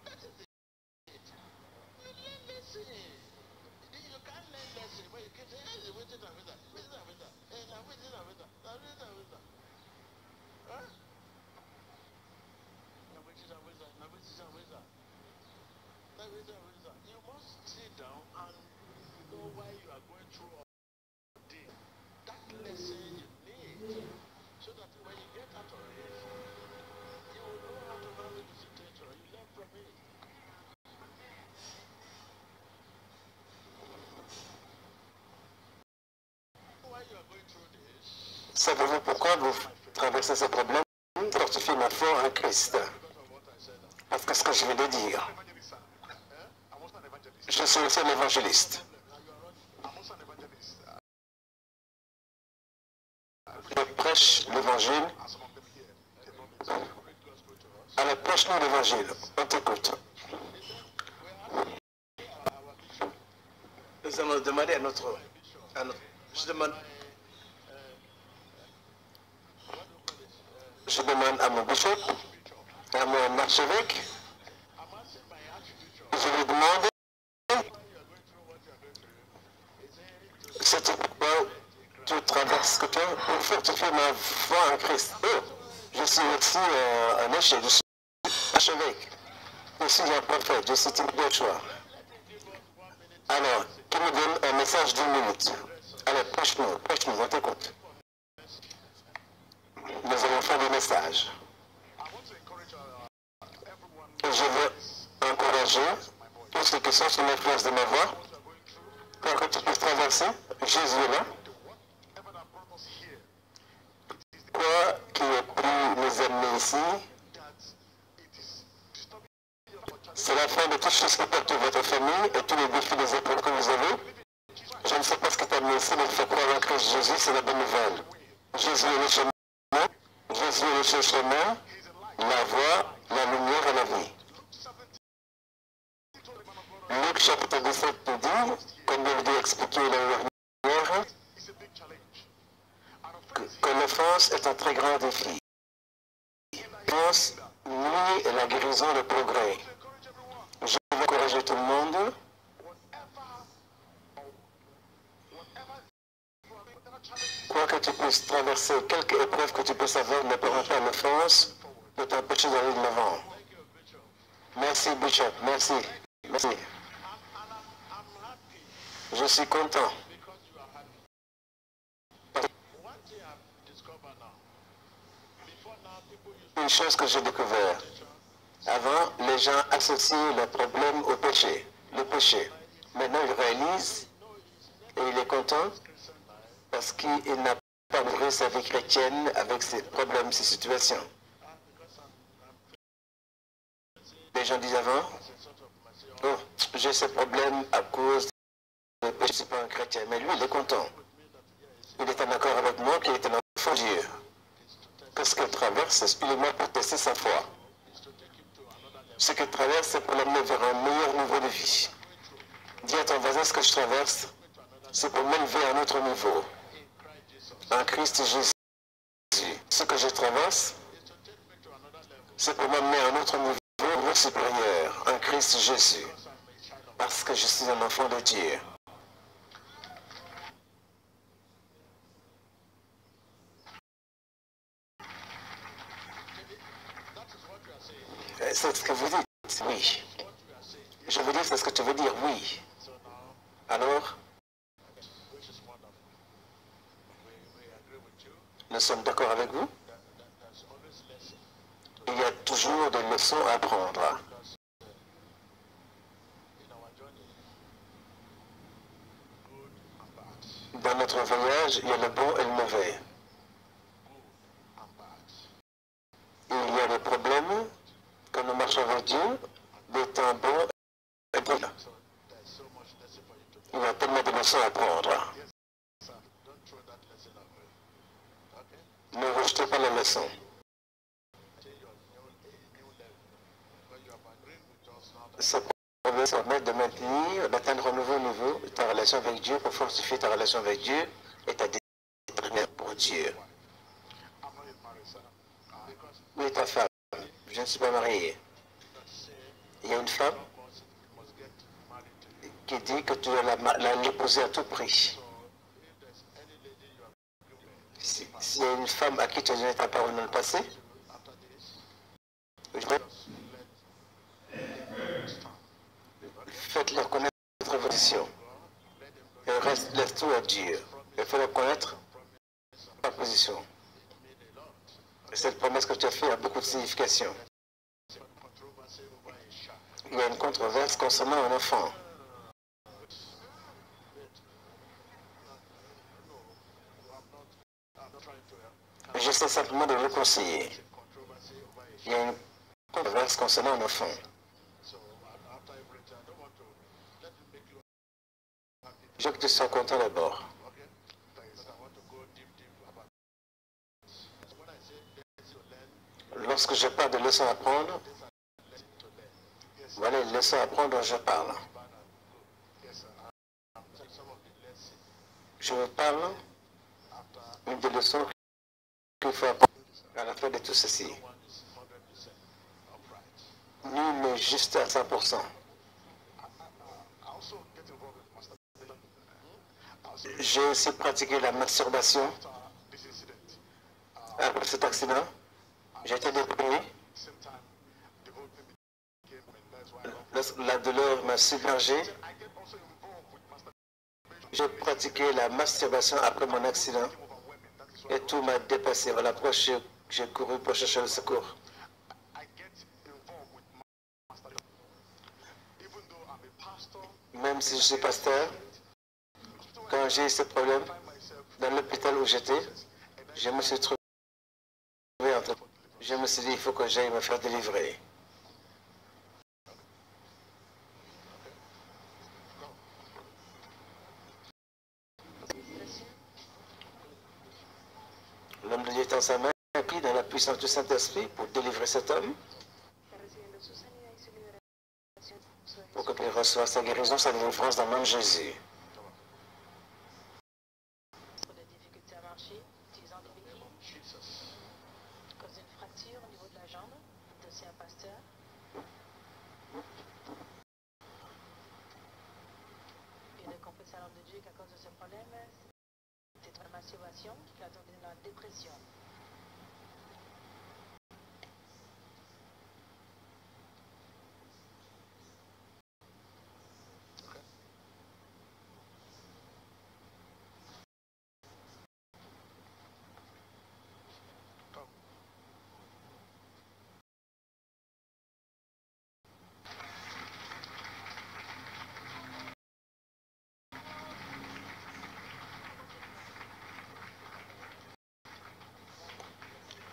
That is it. You learn lesson. You can't learn lesson when you keep saying, hey, the witches and wizards, witches and wizards, hey, the witches and wizards, the witches and wizards. Huh? You must sit down and know why you are going through all this. That lesson you need, so that when you get out of it, you will know how to manage the situation. You learn from it. Why you are going through this? Savez-vous pourquoi vous traversez ces problèmes? Fortifiez ma foi en Christ. Parce que ce que je viens de dire, Je suis aussi un évangéliste. Je prêche l'évangile. Alors prêche-nous l'évangile. On t'écoute. Nous allons demander à notre je demande à mon bishop, à mon archevêque, je lui demande, c'est pourquoi tu traverses que toi pour fortifier ma foi en Christ. Oh, je suis aussi un évêque, je suis archevêque, je suis un prophète, je suis Timothée Ochoa. Alors, qui me donne un message d'une minute. Alors, prêche-nous, on t'écoute. Nous allons faire des messages. Et je veux encourager tous ceux qui sont sur l'influence de ma voix pour que tu puisses traverser. Jésus est là. Quoi qui ait pu nous amener ici, c'est la fin de toutes choses qui perturbent votre famille et tous les défis des épreuves que vous avez. Je ne sais pas ce qui t'a amené ici, mais il faut croire en Christ Jésus, c'est la bonne nouvelle. Jésus est le chemin, Jésus est le seul chemin, la voie, la lumière et la vie. Luc chapitre 17 nous dit, comme je l'ai expliqué l'année dernière, que l'offense est un très grand défi. L'offense nuit la guérison, le progrès. Je veux encourager tout le monde. Quoi que tu puisses traverser, quelque épreuve que tu puisses avoir, ne permet pas l'offense de t'empêcher d'aller de l'avant. Merci, Bishop. Merci. Merci. Je suis content. Une chose que j'ai découvert. Avant, les gens associaient le problème au péché, le péché. Maintenant, ils réalisent et il est content parce qu'il n'a pas nourri sa vie chrétienne avec ses problèmes, ses situations. Les gens disent avant, oh, j'ai ce problème à cause du péché, je ne suis pas un chrétien. Mais lui, il est content. Il est en accord avec moi qu'il est un enfant de Dieu. Qu'est-ce qu'il traverse? C'est uniquement pour tester sa foi. Ce qu'il traverse, c'est pour l'amener vers un meilleur niveau de vie. Dis à ton voisin, ce que je traverse, c'est pour m'élever à un autre niveau. En Christ Jésus. Ce que je traverse, c'est pour m'amener à un autre niveau supérieur. En Christ Jésus. Parce que je suis un enfant de Dieu. C'est ce que vous dites, oui. Je veux dire, c'est ce que tu veux dire, oui. Alors, nous sommes d'accord avec vous? Il y a toujours des leçons à apprendre. Dans notre voyage, il y a le bon et le mauvais. Il y a des problèmes quand nous marchons avec Dieu, des temps bons et bons. Il y a tellement de leçons à apprendre. Ne rejetez pas la leçon. Ce problème permet de maintenir, d'atteindre un nouveau niveau de ta relation avec Dieu pour fortifier ta relation avec Dieu et ta détermination pour Dieu. Où est ta femme? Je ne suis pas marié. Il y a une femme qui dit que tu dois l'épouser à tout prix. S'il y a une femme à qui tu as donné ta parole dans le passé, faites-leur connaître votre position. Et reste laisse tout à Dieu. Et faites-leur connaître ta position. Et cette promesse que tu as faite a beaucoup de signification. Il y a une controverse concernant un enfant. J'essaie simplement de le conseiller. Il y a une controverse concernant un enfant. Je veux que tu sois content d'abord. Okay? Thanks. I want to go deep about it. When I say lesson to learn, Lorsque je parle de leçons à apprendre, lesson to learn. Yes, voilà les leçons à apprendre dont je parle. bad and good. Yes, sir. I'm saying some of the lessons Je vous parle after une des leçons qu'il faut apprendre à la fin de tout ceci. one is 100% upright. Nul n'est juste à 100%. I also get involved with masturbation. Also, J'ai aussi pratiqué la masturbation after this incident, après cet accident. J'ai été déprimé. same time, the whole thing became, and that's why I love Lorsque la douleur m'a submergé, I get also involved with masturbation. j'ai pratiqué la masturbation après mon accident Overwhelming. That is why et tout m'a dépassé. Voilà pourquoi j'ai couru pour chercher le secours. I get involved with masturbation. Even though I'm a pastor, Même si je suis pasteur, quand j'ai eu ce problème, I find myself dans l'hôpital où j'étais, je me suis trouvé entre... Je me suis dit, il faut que j'aille me faire délivrer. L'homme de Dieu tend sa main et prie dans la puissance du Saint-Esprit pour délivrer cet homme, pour qu'il reçoive sa guérison, sa délivrance dans le nom de Jésus. Pour des difficultés à marcher, utilisant des béquilles, à cause d'une fracture au niveau de la jambe, dossier un pasteur. Et de confesser à l'homme de Dieu qu'à cause de ce problème, c'est une masturbation qui l'a tombé dans la dépression.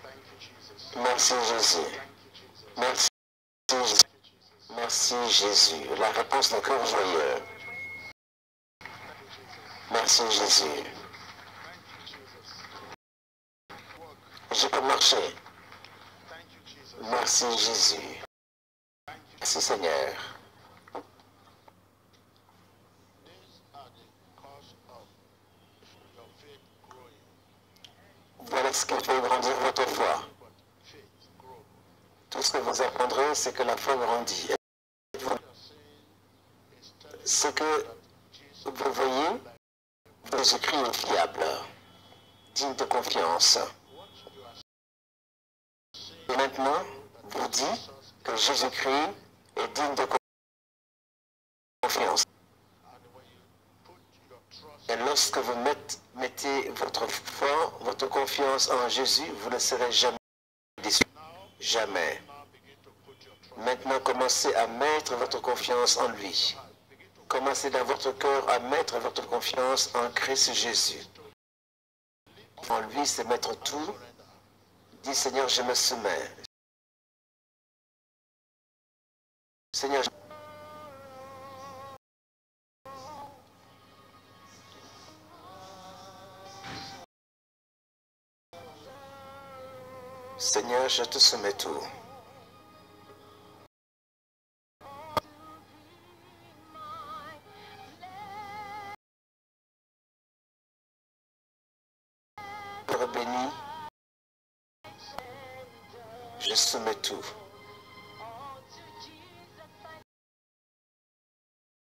thank you, Jesus. Merci Jésus. Merci Jésus. Merci Jésus. La réponse d'un cœur joyeux. Merci Jésus. Je peux marcher. Thank you, Jesus. Merci Jésus. Merci Seigneur. These are the cause of your faith growing. Voilà ce qui fait grandir votre foi. But faith grow. Tout ce que vous apprendrez, c'est que la foi grandit. What you're saying is telling Ce que Jesus vous voyez, Jésus-Christ est fiable, digne de confiance. what you are Et maintenant, vous dit que Jésus-Christ est digne de confiance. and when you put your trust Et lorsque vous mettez votre foi, votre confiance en Jésus, vous ne serez jamais déçu. Jamais. now begin to put your trust Maintenant, commencez à mettre votre confiance en lui. Commencez dans votre cœur à mettre votre confiance en Christ Jésus. En lui, c'est mettre tout. Dis Seigneur, je me soumets. Seigneur, Seigneur, je te soumets tout. Père béni, je soumets tout.